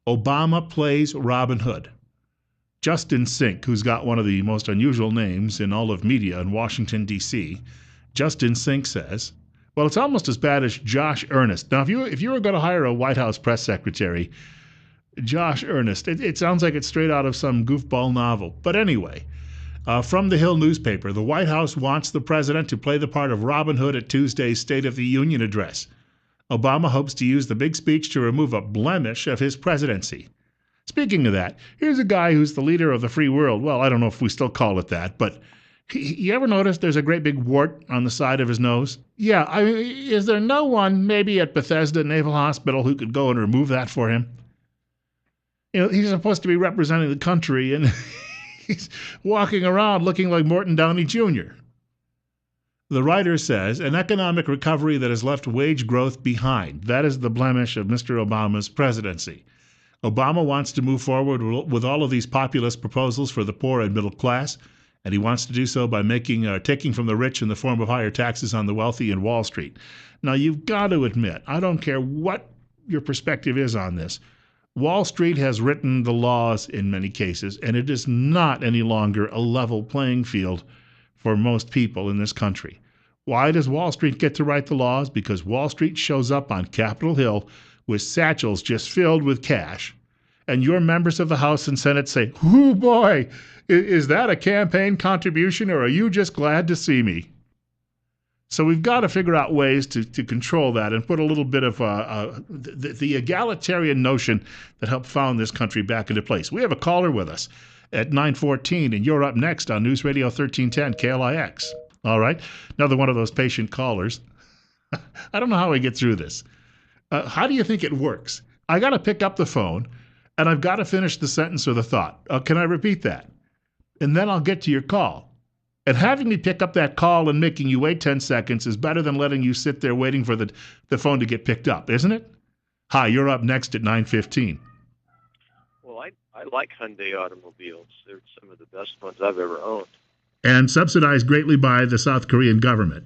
Obama plays Robin Hood. Justin Sink, who's got one of the most unusual names in all of media in Washington, D.C., Justin Sink says, well, it's almost as bad as Josh Earnest. Now, if you were going to hire a White House press secretary, Josh Earnest, it sounds like it's straight out of some goofball novel. But anyway, from the Hill newspaper, the White House wants the president to play the part of Robin Hood at Tuesday's State of the Union address. Obama hopes to use the big speech to remove a blemish of his presidency. Speaking of that, here's a guy who's the leader of the free world. Well, I don't know if we still call it that, but you ever notice there's a great big wart on the side of his nose? Yeah, I mean, is there no one maybe at Bethesda Naval Hospital who could go and remove that for him? He's supposed to be representing the country, and he's walking around looking like Morton Downey Jr. The writer says, an economic recovery that has left wage growth behind. That is the blemish of Mr. Obama's presidency. Obama wants to move forward with all of these populist proposals for the poor and middle class, and he wants to do so by taking from the rich in the form of higher taxes on the wealthy in Wall Street. Now, you've got to admit, I don't care what your perspective is on this, Wall Street has written the laws in many cases, and it is not any longer a level playing field for most people in this country. Why does Wall Street get to write the laws? Because Wall Street shows up on Capitol Hill with satchels just filled with cash, and your members of the House and Senate say, "Oh boy, is that a campaign contribution, or are you just glad to see me?" So we've got to figure out ways to control that and put a little bit of the egalitarian notion that helped found this country back into place. We have a caller with us at 9:14, and you're up next on News Radio 1310 KLIX. All right, another one of those patient callers. I don't know how we get through this. How do you think it works? I got to pick up the phone, and I've got to finish the sentence or the thought. Can I repeat that? And then I'll get to your call. And having me pick up that call and making you wait 10 seconds is better than letting you sit there waiting for the phone to get picked up, isn't it? Hi, you're up next at 9:15. Well, I like Hyundai automobiles. They're some of the best ones I've ever owned. And subsidized greatly by the South Korean government.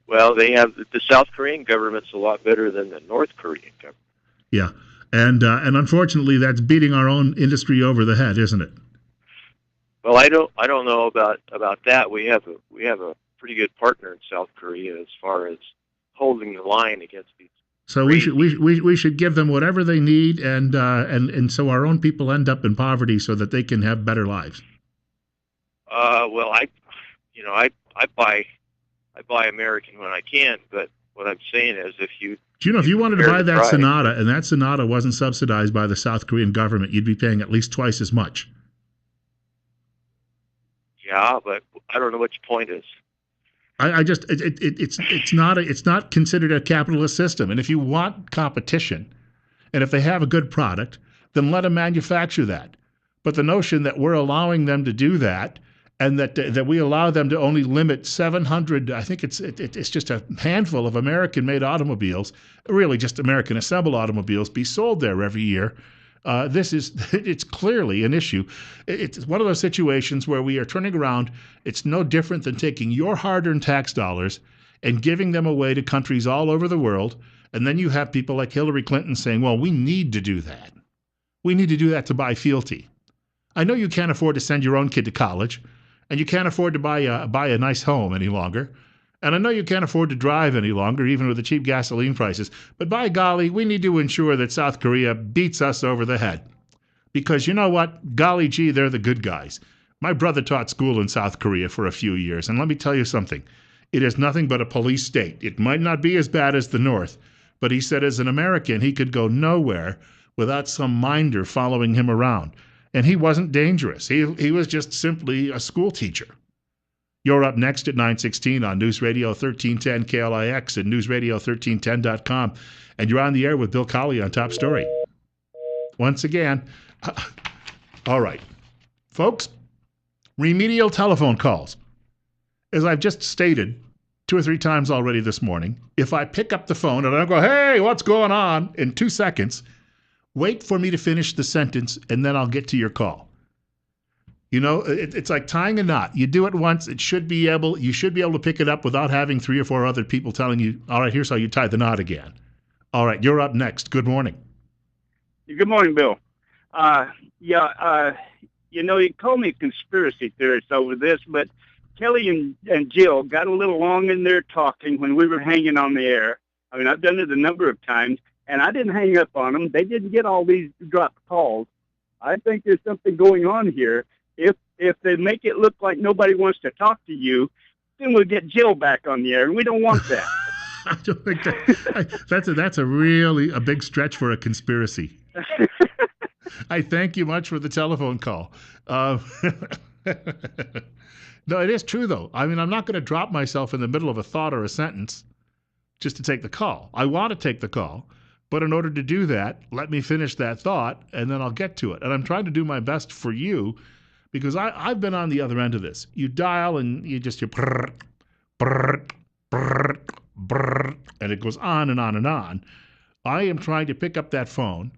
Well, the South Korean government's a lot better than the North Korean government. Yeah, and unfortunately, that's beating our own industry over the head, isn't it? Well, I don't know about that. We have a pretty good partner in South Korea as far as holding the line against these. So we should give them whatever they need, and so our own people end up in poverty so that they can have better lives. Well, I buy American when I can, but What I'm saying is, if you Do you know if you wanted to compare buy the that price, Sonata and that Sonata wasn't subsidized by the South Korean government, you'd be paying at least twice as much. yeah, but I don't know what your point is. It's not considered a capitalist system. And if you want competition, and if they have a good product, then let them manufacture that. But the notion that we're allowing them to do that, and that we allow them to only limit 700, I think it's just a handful of American-made automobiles, really just American-assembled automobiles, be sold there every year. It's clearly an issue. It's one of those situations where we are turning around. It's no different than taking your hard-earned tax dollars and giving them away to countries all over the world. And then you have people like Hillary Clinton saying, well, we need to do that. We need to do that to buy fealty. I know you can't afford to send your own kid to college, and you can't afford to buy a nice home any longer. And I know you can't afford to drive any longer, even with the cheap gasoline prices. But by golly, we need to ensure that South Korea beats us over the head. Because you know what? Golly gee, they're the good guys. My brother taught school in South Korea for a few years, and let me tell you something. It is nothing but a police state. It might not be as bad as the North, but he said as an American, he could go nowhere without some minder following him around. And he wasn't dangerous. He was just simply a school teacher. You're up next at 9:16 on News Radio 1310 KLIX and newsradio1310.com. And you're on the air with Bill Colley on Top Story. Once again, all right. Folks, remedial telephone calls. As I've just stated 2 or 3 times already this morning, if I pick up the phone and I go, hey, what's going on, in 2 seconds, wait for me to finish the sentence and then I'll get to your call. You know, it's like tying a knot. You do it once, you should be able to pick it up without having 3 or 4 other people telling you, all right, here's how you tie the knot again. All right, you're up next. Good morning. Good morning, Bill. You call me a conspiracy theorist over this, but Kelly and Jill got a little long in there talking when we were hanging on the air. I mean, I've done it a number of times, and I didn't hang up on them. They didn't get all these dropped calls. I think there's something going on here. If they make it look like nobody wants to talk to you, then we'll get Jill back on the air, and we don't want that. I don't think that's a really a big stretch for a conspiracy. I thank you much for the telephone call. No, it is true, though. I mean, I'm not going to drop myself in the middle of a thought or a sentence just to take the call. I want to take the call, but in order to do that, let me finish that thought, and then I'll get to it. And I'm trying to do my best for you because I've been on the other end of this. You dial and you brrr, brrr, brrr, brrr, and it goes on and on and on. I am trying to pick up that phone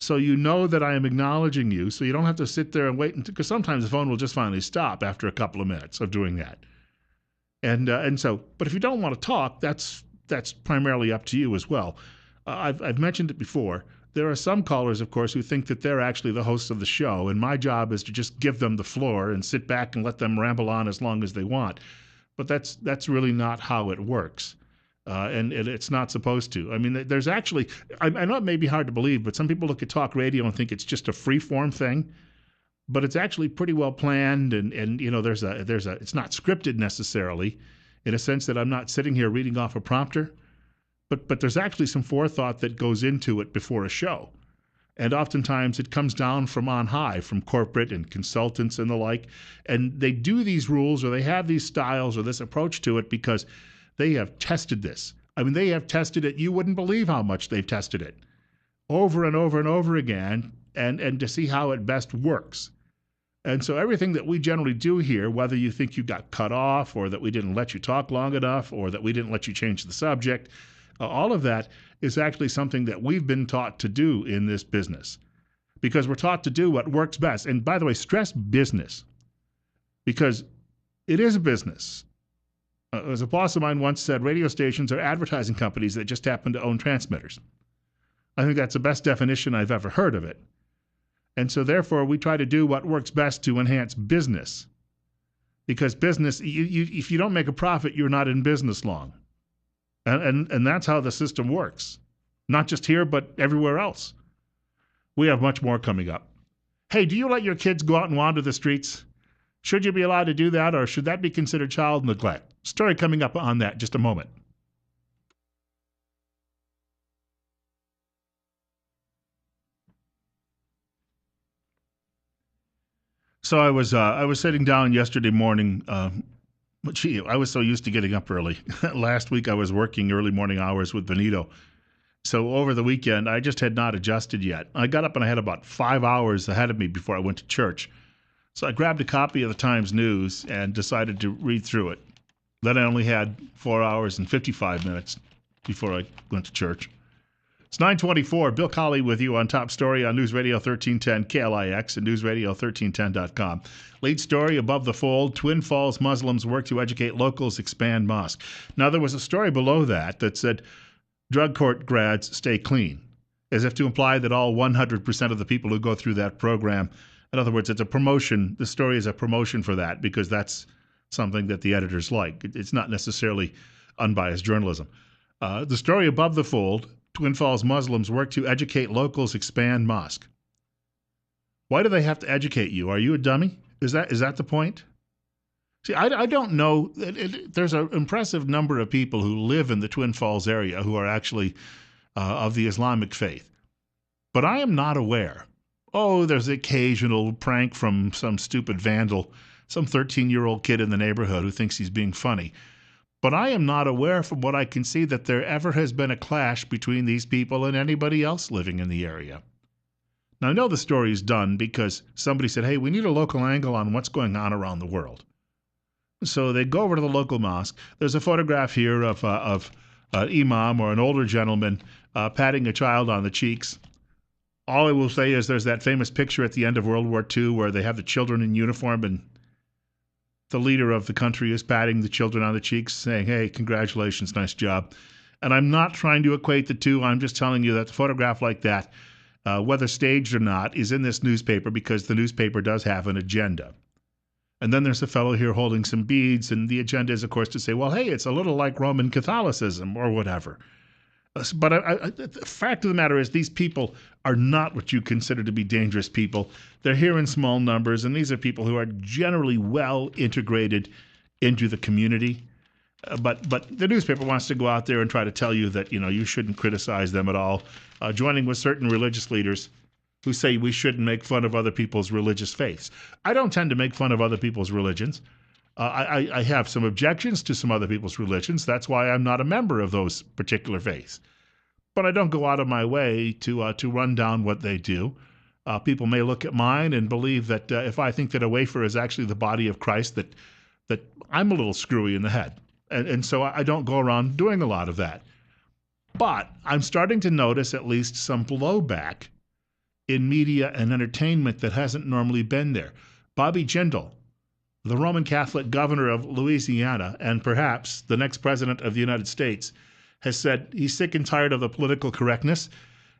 so you know that I am acknowledging you, so you don't have to sit there and wait, because sometimes the phone will just finally stop after a couple of minutes of doing that. And so, but if you don't want to talk, that's primarily up to you as well. I've mentioned it before. There are some callers, of course, who think that they're actually the hosts of the show, and my job is to just give them the floor and sit back and let them ramble on as long as they want. But that's really not how it works. And it's not supposed to. I mean, there's actually, I know it may be hard to believe, but some people look at talk radio and think it's just a free-form thing. But it's actually pretty well planned, and you know, it's not scripted necessarily, in a sense that I'm not sitting here reading off a prompter. But there's actually some forethought that goes into it before a show. And oftentimes it comes down from on high, from corporate and consultants and the like. And they do these rules, or they have these styles or this approach to it because they have tested this. I mean, they have tested it. You wouldn't believe how much they've tested it over and over and over again, and to see how it best works. And so everything that we generally do here, whether you think you got cut off or that we didn't let you talk long enough or that we didn't let you change the subject, all of that is actually something that we've been taught to do in this business, because we're taught to do what works best. And by the way, stress business, because it is a business. As a boss of mine once said, radio stations are advertising companies that just happen to own transmitters. I think that's the best definition I've ever heard of it. And so therefore, we try to do what works best to enhance business. Because business, if you don't make a profit, you're not in business long. And that's how the system works. Not just here, but everywhere else. We have much more coming up. Hey, do you let your kids go out and wander the streets? Should you be allowed to do that, or should that be considered child neglect? Story coming up on that in just a moment. So I was sitting down yesterday morning. Gee, I was so used to getting up early. Last week I was working early morning hours with Benito. So over the weekend, I just had not adjusted yet. I got up and I had about 5 hours ahead of me before I went to church. So I grabbed a copy of the Times News and decided to read through it. Then I only had 4 hours and 55 minutes before I went to church. It's 9:24. Bill Colley with you on Top Story on News Radio 1310 KLIX and newsradio1310.com. Lead story, Above the Fold, Twin Falls Muslims work to educate locals, expand mosque. Now, there was a story below that said, drug court grads stay clean, as if to imply that all 100% of the people who go through that program, in other words, it's a promotion. The story is a promotion for that because that's something that the editors like. It's not necessarily unbiased journalism. The story, Above the Fold, Twin Falls Muslims work to educate locals, expand mosque. Why do they have to educate you? Are you a dummy? Is that the point? See, I don't know. There's an impressive number of people who live in the Twin Falls area who are actually of the Islamic faith. But I am not aware. Oh, there's the occasional prank from some stupid vandal, some 13-year-old kid in the neighborhood who thinks he's being funny. But I am not aware from what I can see that there ever has been a clash between these people and anybody else living in the area. Now, I know the story is done because somebody said, hey, we need a local angle on what's going on around the world. So they go over to the local mosque. There's a photograph here of an imam or an older gentleman patting a child on the cheeks. All I will say is there's that famous picture at the end of World War II where they have the children in uniform and the leader of the country is patting the children on the cheeks, saying, hey, congratulations, nice job. And I'm not trying to equate the two. I'm just telling you that a photograph like that, whether staged or not, is in this newspaper because the newspaper does have an agenda. And then there's a fellow here holding some beads, and the agenda is, of course, to say, well, hey, it's a little like Roman Catholicism or whatever. But the fact of the matter is these people are not what you consider to be dangerous people. They're here in small numbers, and these are people who are generally well integrated into the community. But the newspaper wants to go out there and try to tell you that, you shouldn't criticize them at all, joining with certain religious leaders who say we shouldn't make fun of other people's religious faiths. I don't tend to make fun of other people's religions. I have some objections to some other people's religions. That's why I'm not a member of those particular faiths. But I don't go out of my way to run down what they do. People may look at mine and believe that if I think that a wafer is actually the body of Christ, that I'm a little screwy in the head. And so I don't go around doing a lot of that. But I'm starting to notice at least some blowback in media and entertainment that hasn't normally been there. Bobby Jindal, the Roman Catholic governor of Louisiana and perhaps the next president of the United States, has said he's sick and tired of the political correctness.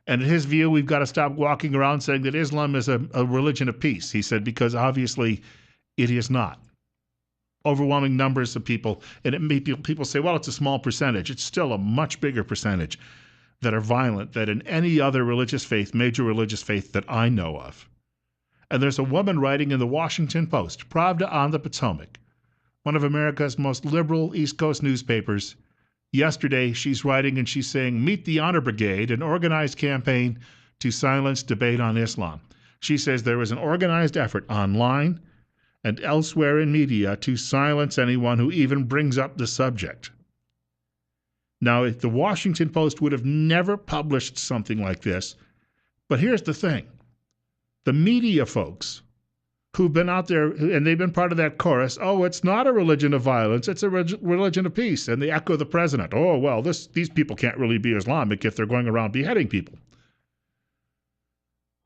And in his view, we've got to stop walking around saying that Islam is a religion of peace. He said, because obviously it is not. Overwhelming numbers of people, and people say, well, it's a small percentage. It's still a much bigger percentage that are violent than in any other religious faith, major religious faith that I know of. And there's a woman writing in the Washington Post, Pravda on the Potomac, one of America's most liberal East Coast newspapers. Yesterday, she's writing and she's saying, meet the Honor Brigade, an organized campaign to silence debate on Islam. She says there is an organized effort online and elsewhere in media to silence anyone who even brings up the subject. Now, the Washington Post would have never published something like this, but here's the thing. The media folks who've been out there, and they've been part of that chorus, oh, it's not a religion of violence, it's a religion of peace. And they echo the president, oh, well, these people can't really be Islamic if they're going around beheading people.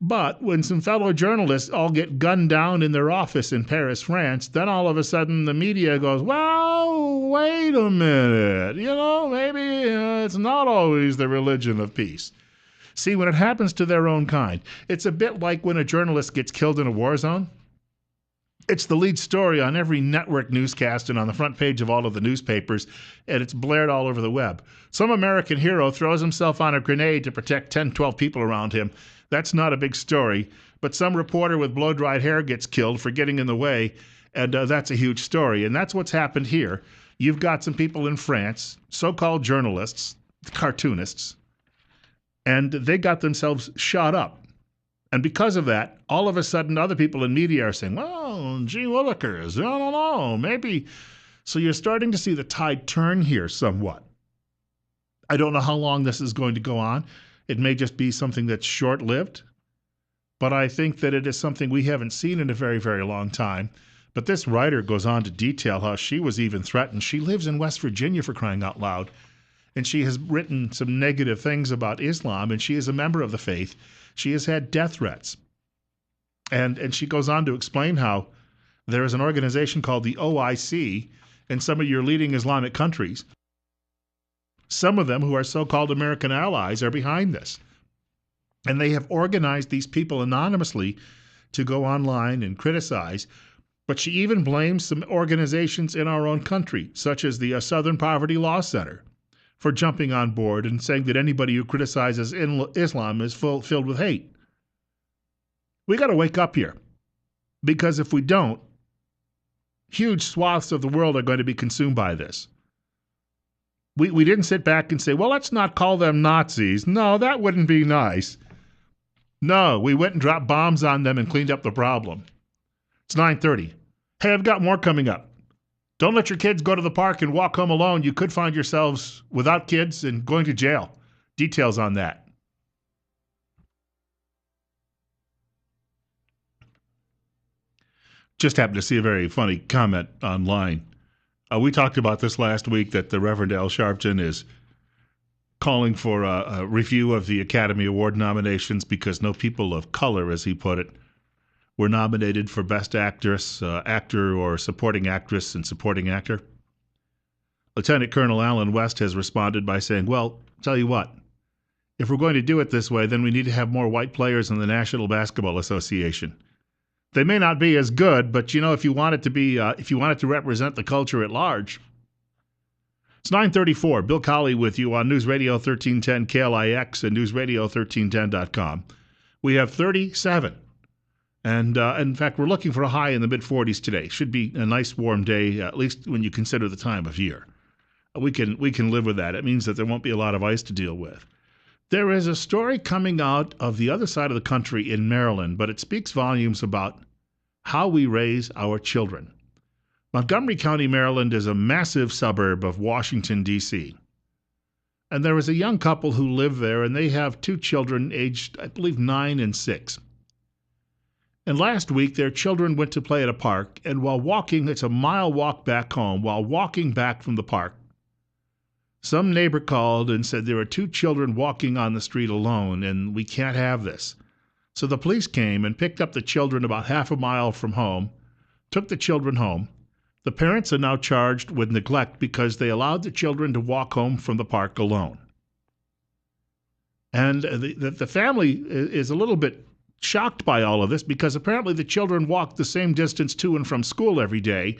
But when some fellow journalists all get gunned down in their office in Paris, France, then all of a sudden the media goes, well, wait a minute, maybe it's not always the religion of peace. See, when it happens to their own kind, it's a bit like when a journalist gets killed in a war zone. It's the lead story on every network newscast and on the front page of all of the newspapers, and it's blared all over the web. Some American hero throws himself on a grenade to protect 10, 12 people around him. That's not a big story, but some reporter with blow-dried hair gets killed for getting in the way, and that's a huge story. And that's what's happened here. You've got some people in France, so-called journalists, cartoonists, and they got themselves shot up. And because of that, all of a sudden, other people in media are saying, well, gee willikers, I don't know, maybe. So you're starting to see the tide turn here somewhat. I don't know how long this is going to go on. It may just be something that's short-lived, but I think that it is something we haven't seen in a very, very long time. But this writer goes on to detail how she was even threatened. She lives in West Virginia, for crying out loud, and she has written some negative things about Islam, and she is a member of the faith. She has had death threats. And she goes on to explain how there is an organization called the OIC in some of your leading Islamic countries. Some of them who are so-called American allies are behind this. And they have organized these people anonymously to go online and criticize. But she even blames some organizations in our own country, such as the Southern Poverty Law Center, for jumping on board and saying that anybody who criticizes Islam is filled with hate. We got to wake up here, because if we don't, huge swaths of the world are going to be consumed by this. We didn't sit back and say, well, let's not call them Nazis. No, that wouldn't be nice. No, we went and dropped bombs on them and cleaned up the problem. It's 9:30. Hey, I've got more coming up. Don't let your kids go to the park and walk home alone. You could find yourselves without kids and going to jail. Details on that. Just happened to see a very funny comment online. We talked about this last week, that the Reverend Al Sharpton is calling for a review of the Academy Award nominations because no people of color, as he put it, were nominated for Best Actress, Actor, or Supporting Actress and Supporting Actor. Lieutenant Colonel Alan West has responded by saying, well, tell you what, if we're going to do it this way, then we need to have more white players in the National Basketball Association. They may not be as good, but if you want it to be, if you want it to represent the culture at large. It's 9:34. Bill Colley with you on News Radio 1310 KLIX and newsradio1310.com. We have 37. And in fact, we're looking for a high in the mid-40s today. Should be a nice warm day, at least when you consider the time of year. We can live with that. It means that there won't be a lot of ice to deal with. There is a story coming out of the other side of the country in Maryland, but it speaks volumes about how we raise our children. Montgomery County, Maryland is a massive suburb of Washington, D.C. And there is a young couple who live there, and they have two children aged, I believe, 9 and 6. And last week, their children went to play at a park, and while walking, it's a mile walk back home, while walking back from the park, some neighbor called and said there are two children walking on the street alone, and we can't have this. So the police came and picked up the children about half a mile from home, took the children home. The parents are now charged with neglect because they allowed the children to walk home from the park alone. And the family is a little bit shocked by all of this because apparently the children walk the same distance to and from school every day,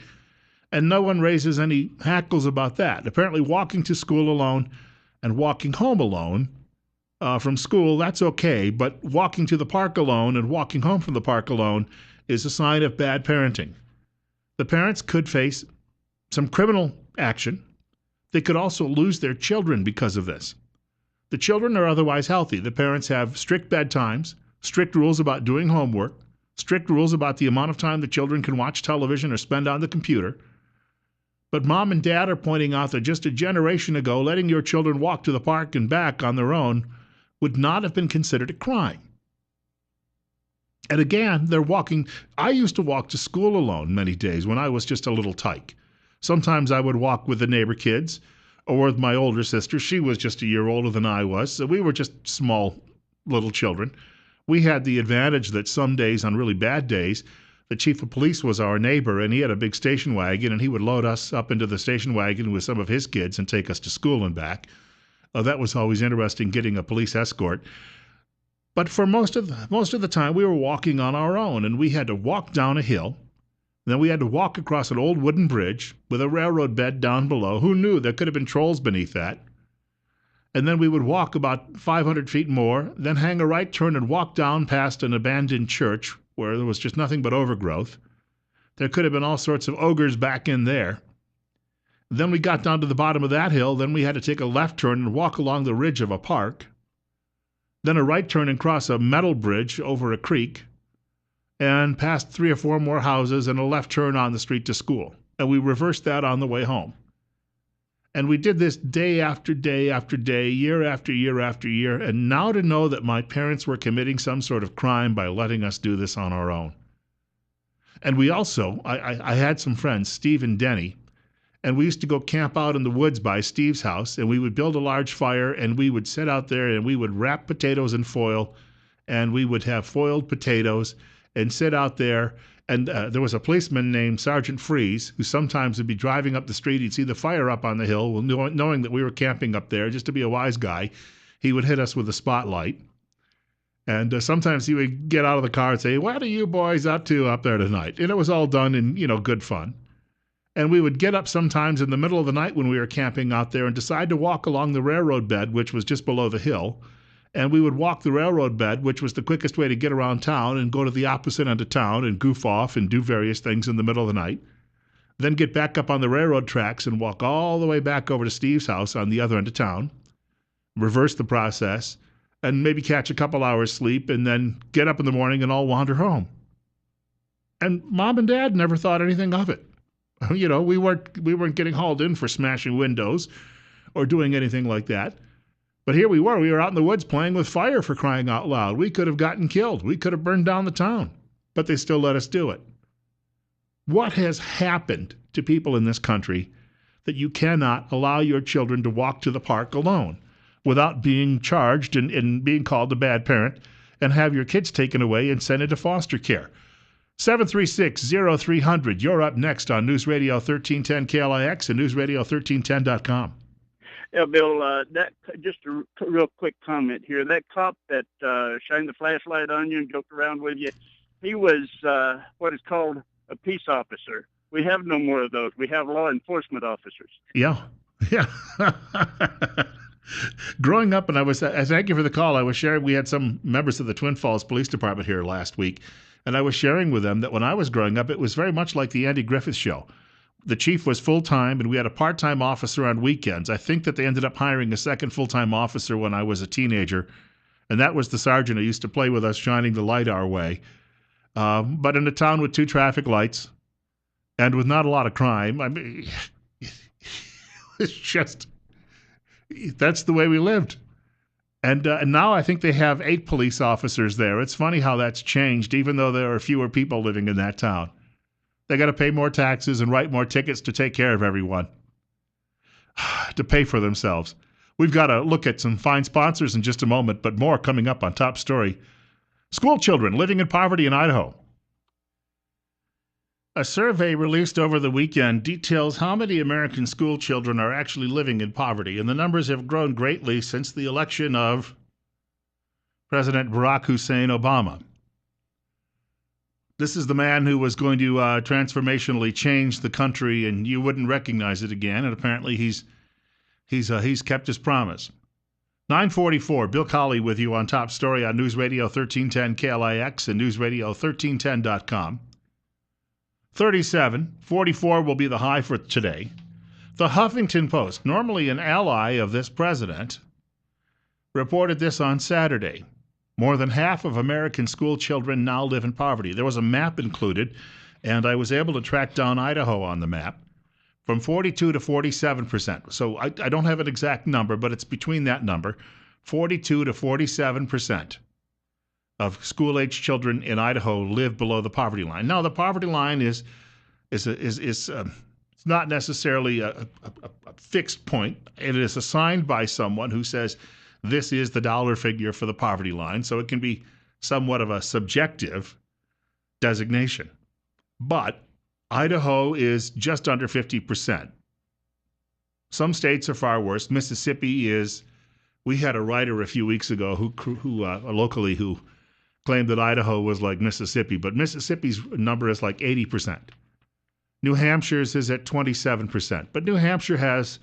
and no one raises any hackles about that. Apparently walking to school alone and walking home alone from school, that's okay, but walking to the park alone and walking home from the park alone is a sign of bad parenting. The parents could face some criminal action. They could also lose their children because of this. The children are otherwise healthy. The parents have strict bedtimes, strict rules about doing homework, strict rules about the amount of time the children can watch television or spend on the computer. But mom and dad are pointing out that just a generation ago, letting your children walk to the park and back on their own would not have been considered a crime. And again, they're walking. I used to walk to school alone many days when I was just a little tyke. Sometimes I would walk with the neighbor kids or with my older sister. She was just a year older than I was, so we were just small little children. We had the advantage that some days, on really bad days, the chief of police was our neighbor, and he had a big station wagon, and he would load us up into the station wagon with some of his kids and take us to school and back. That was always interesting, getting a police escort. But for most of the time, we were walking on our own, and we had to walk down a hill. Then we had to walk across an old wooden bridge with a railroad bed down below. Who knew there could have been trolls beneath that? And then we would walk about 500 feet more, then hang a right turn and walk down past an abandoned church where there was just nothing but overgrowth. There could have been all sorts of ogres back in there. Then we got down to the bottom of that hill. Then we had to take a left turn and walk along the ridge of a park. then a right turn and cross a metal bridge over a creek, and past 3 or 4 more houses and a left turn on the street to school. And we reversed that on the way home. And we did this day after day after day, year after year after year, and now to know that my parents were committing some sort of crime by letting us do this on our own. And we also, I had some friends, Steve and Denny, and we used to go camp out in the woods by Steve's house, and we would build a large fire, and we would sit out there, and we would wrap potatoes in foil, and we would have foiled potatoes, and sit out there. And there was a policeman named Sergeant Freeze, who sometimes would be driving up the street. He'd see the fire up on the hill, knowing that we were camping up there. Just to be a wise guy, he would hit us with a spotlight. And sometimes he would get out of the car and say, "What are you boys up to up there tonight?" And it was all done in, good fun. And we would get up sometimes in the middle of the night when we were camping out there and decide to walk along the railroad bed, which was just below the hill. And we would walk the railroad bed, which was the quickest way to get around town, and go to the opposite end of town and goof off and do various things in the middle of the night. Then get back up on the railroad tracks and walk all the way back over to Steve's house on the other end of town, reverse the process, and maybe catch a couple hours sleep, and then get up in the morning and all wander home. And Mom and Dad never thought anything of it. We weren't getting hauled in for smashing windows or doing anything like that. But here we were out in the woods playing with fire, for crying out loud. We could have gotten killed. We could have burned down the town, but they still let us do it. What has happened to people in this country that you cannot allow your children to walk to the park alone without being charged and being called a bad parent, and have your kids taken away and sent into foster care? 736-0300. You're up next on News Radio 1310 KLIX and newsradio1310.com. Yeah, Bill, that just a real quick comment here. That cop that shined the flashlight on you and joked around with you, he was what is called a peace officer. We have no more of those. We have law enforcement officers. Yeah. Growing up, and I thank you for the call. I was sharing, we had some members of the Twin Falls Police Department here last week, and I was sharing with them that when I was growing up, it was very much like the Andy Griffith Show. The chief was full-time, and we had a part-time officer on weekends. I think that they ended up hiring a second full-time officer when I was a teenager, and that was the sergeant who used to play with us, shining the light our way. But in a town with 2 traffic lights and with not a lot of crime, I mean, it's just, that's the way we lived. And now I think they have 8 police officers there. It's funny how that's changed, even though there are fewer people living in that town. They got to pay more taxes and write more tickets to take care of everyone, to pay for themselves. We've got to look at some fine sponsors in just a moment, but more coming up on Top Story. School children living in poverty in Idaho. A survey released over the weekend details how many American school children are actually living in poverty, and the numbers have grown greatly since the election of President Barack Hussein Obama. This is the man who was going to transformationally change the country, and you wouldn't recognize it again. And apparently, he's kept his promise. 9:44. Bill Colley with you on Top Story on News Radio 1310 KLIX and newsradio1310.com. 37. 44 will be the high for today. The Huffington Post, normally an ally of this president, reported this on Saturday. More than half of American school children now live in poverty. There was a map included, and I was able to track down Idaho on the map, from 42 to 47%. So I don't have an exact number, but it's between that number, 42 to 47% of school-age children in Idaho live below the poverty line. Now, the poverty line is it's not necessarily a fixed point. It is assigned by someone who says, this is the dollar figure for the poverty line, so it can be somewhat of a subjective designation. But Idaho is just under 50%. Some states are far worse. Mississippi is, we had a writer a few weeks ago who locally who claimed that Idaho was like Mississippi, but Mississippi's number is like 80%. New Hampshire's is at 27%, but New Hampshire has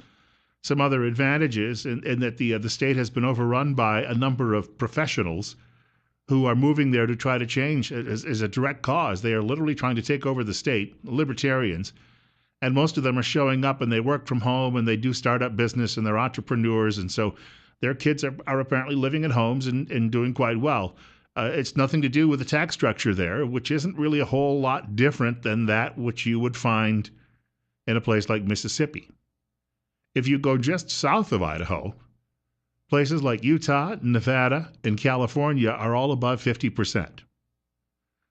some other advantages in that the state has been overrun by a number of professionals who are moving there to try to change as a direct cause. They are literally trying to take over the state, libertarians, and most of them are showing up and they work from home and they do startup business and they're entrepreneurs, and so Their kids are apparently living in homes and doing quite well. It's nothing to do with the tax structure there, which isn't really a whole lot different than that which you would find in a place like Mississippi. If you go just south of Idaho, places like Utah, Nevada, and California are all above 50%.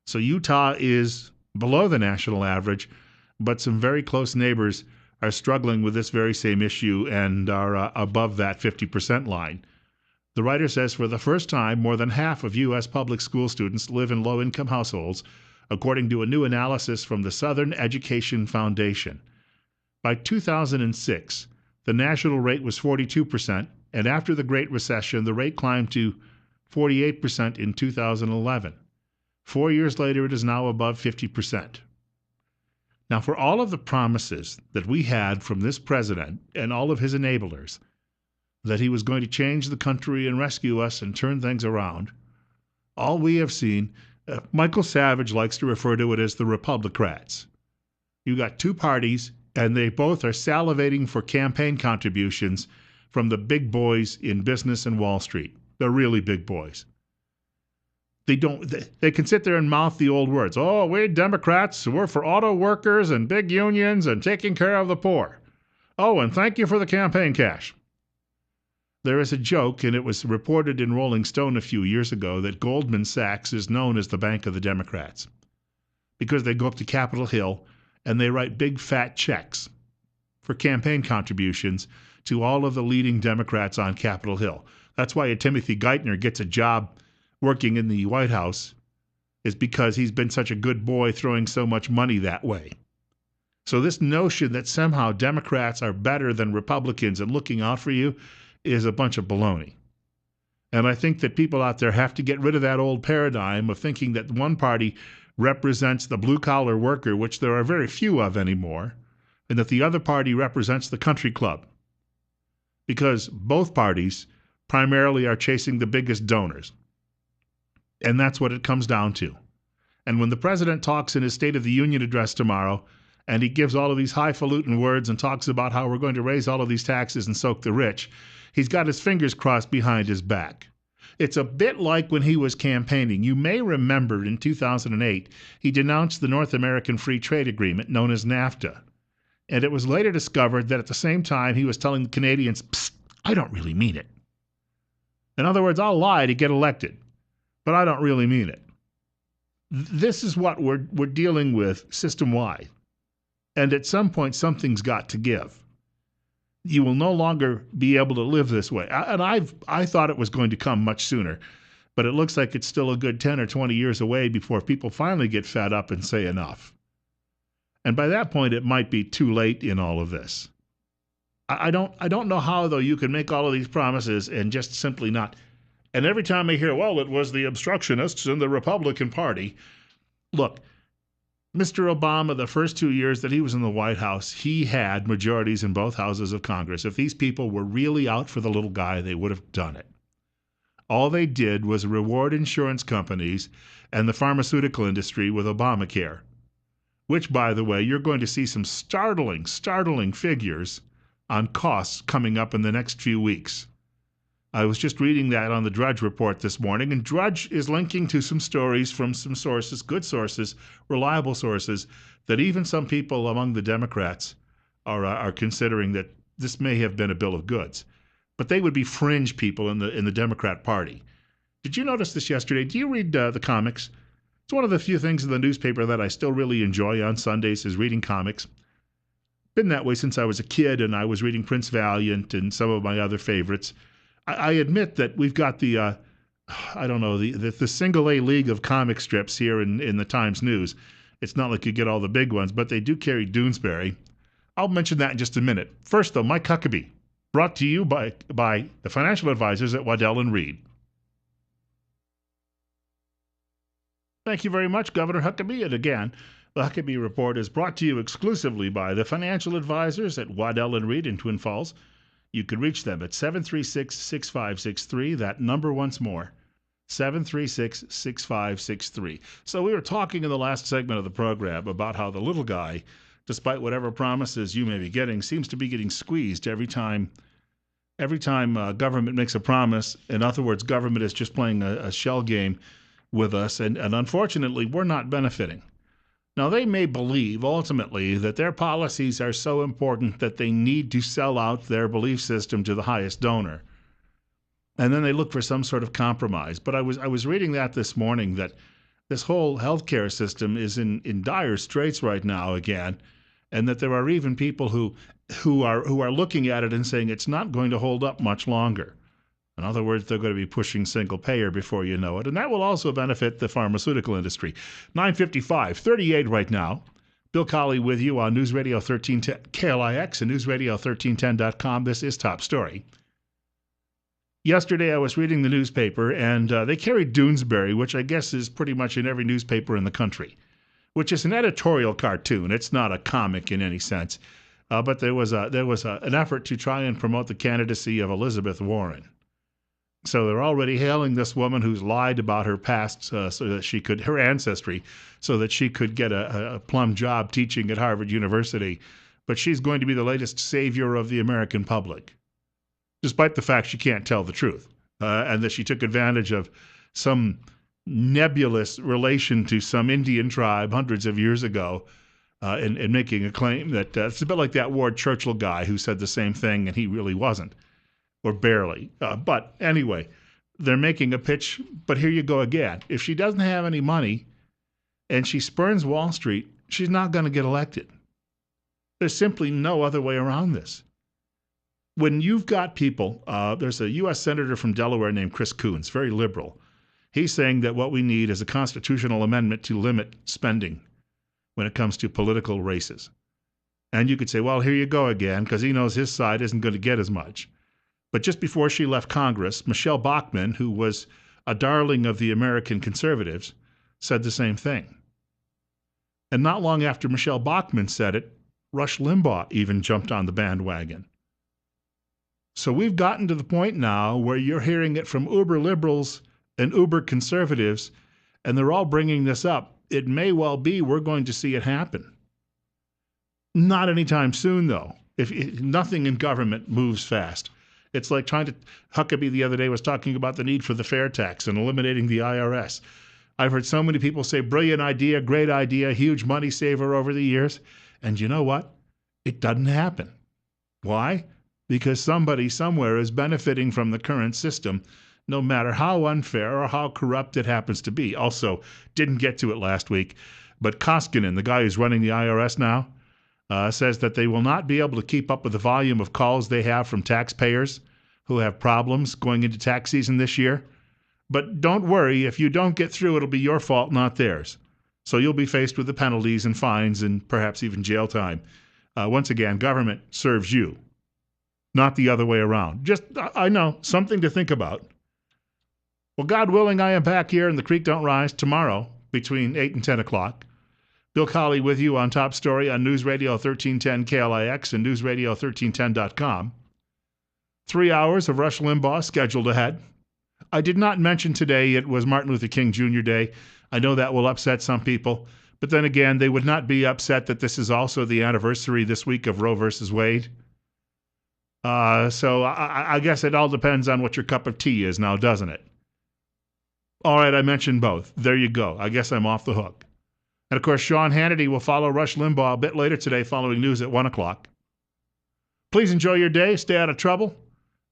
So Utah is below the national average, but some very close neighbors are struggling with this very same issue and are above that 50% line. The writer says for the first time, more than half of U.S. public school students live in low-income households, according to a new analysis from the Southern Education Foundation. By 2006, the national rate was 42%, and after the Great Recession, the rate climbed to 48% in 2011. 4 years later, it is now above 50%. Now, for all of the promises that we had from this president and all of his enablers, that he was going to change the country and rescue us and turn things around, all we have seen, Michael Savage likes to refer to it as the Republicrats. You got two parties, and they both are salivating for campaign contributions from the big boys in business and Wall Street. The really big boys. They can sit there and mouth the old words. Oh, we Democrats, we're for auto workers and big unions and taking care of the poor. Oh, and thank you for the campaign cash. There is a joke, and it was reported in Rolling Stone a few years ago, that Goldman Sachs is known as the Bank of the Democrats because they go up to Capitol Hill and they write big fat checks for campaign contributions to all of the leading Democrats on Capitol Hill. That's why Timothy Geithner gets a job working in the White House, is because he's been such a good boy throwing so much money that way. So this notion that somehow Democrats are better than Republicans and looking out for you is a bunch of baloney. And I think that people out there have to get rid of that old paradigm of thinking that one party represents the blue-collar worker, which there are very few of anymore, and that the other party represents the country club. Because both parties primarily are chasing the biggest donors. And that's what it comes down to. And when the president talks in his State of the Union address tomorrow, and he gives all of these highfalutin words and talks about how we're going to raise all of these taxes and soak the rich, he's got his fingers crossed behind his back. It's a bit like when he was campaigning. You may remember in 2008, he denounced the North American Free Trade Agreement known as NAFTA. And it was later discovered that at the same time he was telling the Canadians, psst, I don't really mean it. In other words, I'll lie to get elected, but I don't really mean it. This is what we're dealing with system-wide. And at some point, something's got to give. You will no longer be able to live this way. And I thought it was going to come much sooner, but it looks like it's still a good 10 or 20 years away before people finally get fed up and say enough. And by that point, it might be too late in all of this. I don't know how, though, you can make all of these promises and just simply not. And every time I hear, well, it was the obstructionists in the Republican Party. Look, Mr. Obama, the first 2 years that he was in the White House, he had majorities in both houses of Congress. If these people were really out for the little guy, they would have done it. All they did was reward insurance companies and the pharmaceutical industry with Obamacare, which, by the way, you're going to see some startling figures on costs coming up in the next few weeks. I was just reading that on the Drudge Report this morning, and Drudge is linking to some stories from some sources, good sources, reliable sources, that even some people among the Democrats are considering that this may have been a bill of goods. But they would be fringe people in the Democrat Party. Did you notice this yesterday? Do you read the comics? It's one of the few things in the newspaper that I still really enjoy on Sundays is reading comics. Been that way since I was a kid, and I was reading Prince Valiant and some of my other favorites. I admit that we've got the single A league of comic strips here in the Times News. It's not like you get all the big ones, but they do carry Doonesbury. I'll mention that in just a minute. First, though, Mike Huckabee, brought to you by the financial advisors at Waddell & Reed. Thank you very much, Governor Huckabee. And again, the Huckabee Report is brought to you exclusively by the financial advisors at Waddell & Reed in Twin Falls. You can reach them at 736-6563. That number once more, 736-6563. So we were talking in the last segment of the program about how the little guy, despite whatever promises you may be getting, seems to be getting squeezed every time Every time government makes a promise, in other words, government is just playing a shell game with us, and unfortunately, we're not benefiting. Now, they may believe, ultimately, that their policies are so important that they need to sell out their belief system to the highest donor. And then they look for some sort of compromise. But I was reading that this morning, that this whole healthcare system is in dire straits right now again, and that there are even people who are looking at it and saying it's not going to hold up much longer. In other words, they're going to be pushing single payer before you know it, and that will also benefit the pharmaceutical industry. 9:55, 38 right now. Bill Colley with you on News Radio 1310 KLIX and newsradio1310.com. This is Top Story. Yesterday I was reading the newspaper, and they carried Doonesbury, which I guess is pretty much in every newspaper in the country, which is an editorial cartoon. It's not a comic in any sense, but there was an effort to try and promote the candidacy of Elizabeth Warren. So they're already hailing this woman who's lied about her past, so that she could, her ancestry, so that she could get a plum job teaching at Harvard University. But she's going to be the latest savior of the American public, despite the fact she can't tell the truth, and that she took advantage of some nebulous relation to some Indian tribe hundreds of years ago in making a claim that it's a bit like that Ward Churchill guy who said the same thing and he really wasn't. Or barely. But anyway, they're making a pitch, but here you go again. If she doesn't have any money and she spurns Wall Street, she's not going to get elected. There's simply no other way around this. When you've got people, there's a U.S. Senator from Delaware named Chris Coons, very liberal. He's saying that what we need is a constitutional amendment to limit spending when it comes to political races. And you could say, well, here you go again, because he knows his side isn't going to get as much. But just before she left Congress, Michelle Bachmann, who was a darling of the American conservatives, said the same thing. And not long after Michelle Bachmann said it, Rush Limbaugh even jumped on the bandwagon. So we've gotten to the point now where you're hearing it from uber liberals and uber conservatives, and they're all bringing this up. It may well be we're going to see it happen. Not anytime soon, though. If nothing in government moves fast. It's like Huckabee the other day was talking about the need for the fair tax and eliminating the IRS. I've heard so many people say, brilliant idea, great idea, huge money saver over the years. And you know what? It doesn't happen. Why? Because somebody somewhere is benefiting from the current system, no matter how unfair or how corrupt it happens to be. Also, didn't get to it last week, but Koskinen, the guy who's running the IRS now, says that they will not be able to keep up with the volume of calls they have from taxpayers who have problems going into tax season this year. But don't worry, if you don't get through, it'll be your fault, not theirs. So you'll be faced with the penalties and fines and perhaps even jail time. Once again, government serves you, not the other way around. Just, I know, something to think about. Well, God willing, I am back here in the Creek Don't Rise tomorrow between 8 and 10 o'clock. Bill Colley with you on Top Story on News Radio 1310 KLIX and newsradio1310.com. 3 hours of Rush Limbaugh scheduled ahead. I did not mention today it was Martin Luther King Jr. Day. I know that will upset some people, but then again, they would not be upset that this is also the anniversary this week of Roe versus Wade. So I guess it all depends on what your cup of tea is now, doesn't it? All right, I mentioned both. There you go. I guess I'm off the hook. And, of course, Sean Hannity will follow Rush Limbaugh a bit later today following news at 1 o'clock. Please enjoy your day, stay out of trouble,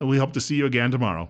and we hope to see you again tomorrow.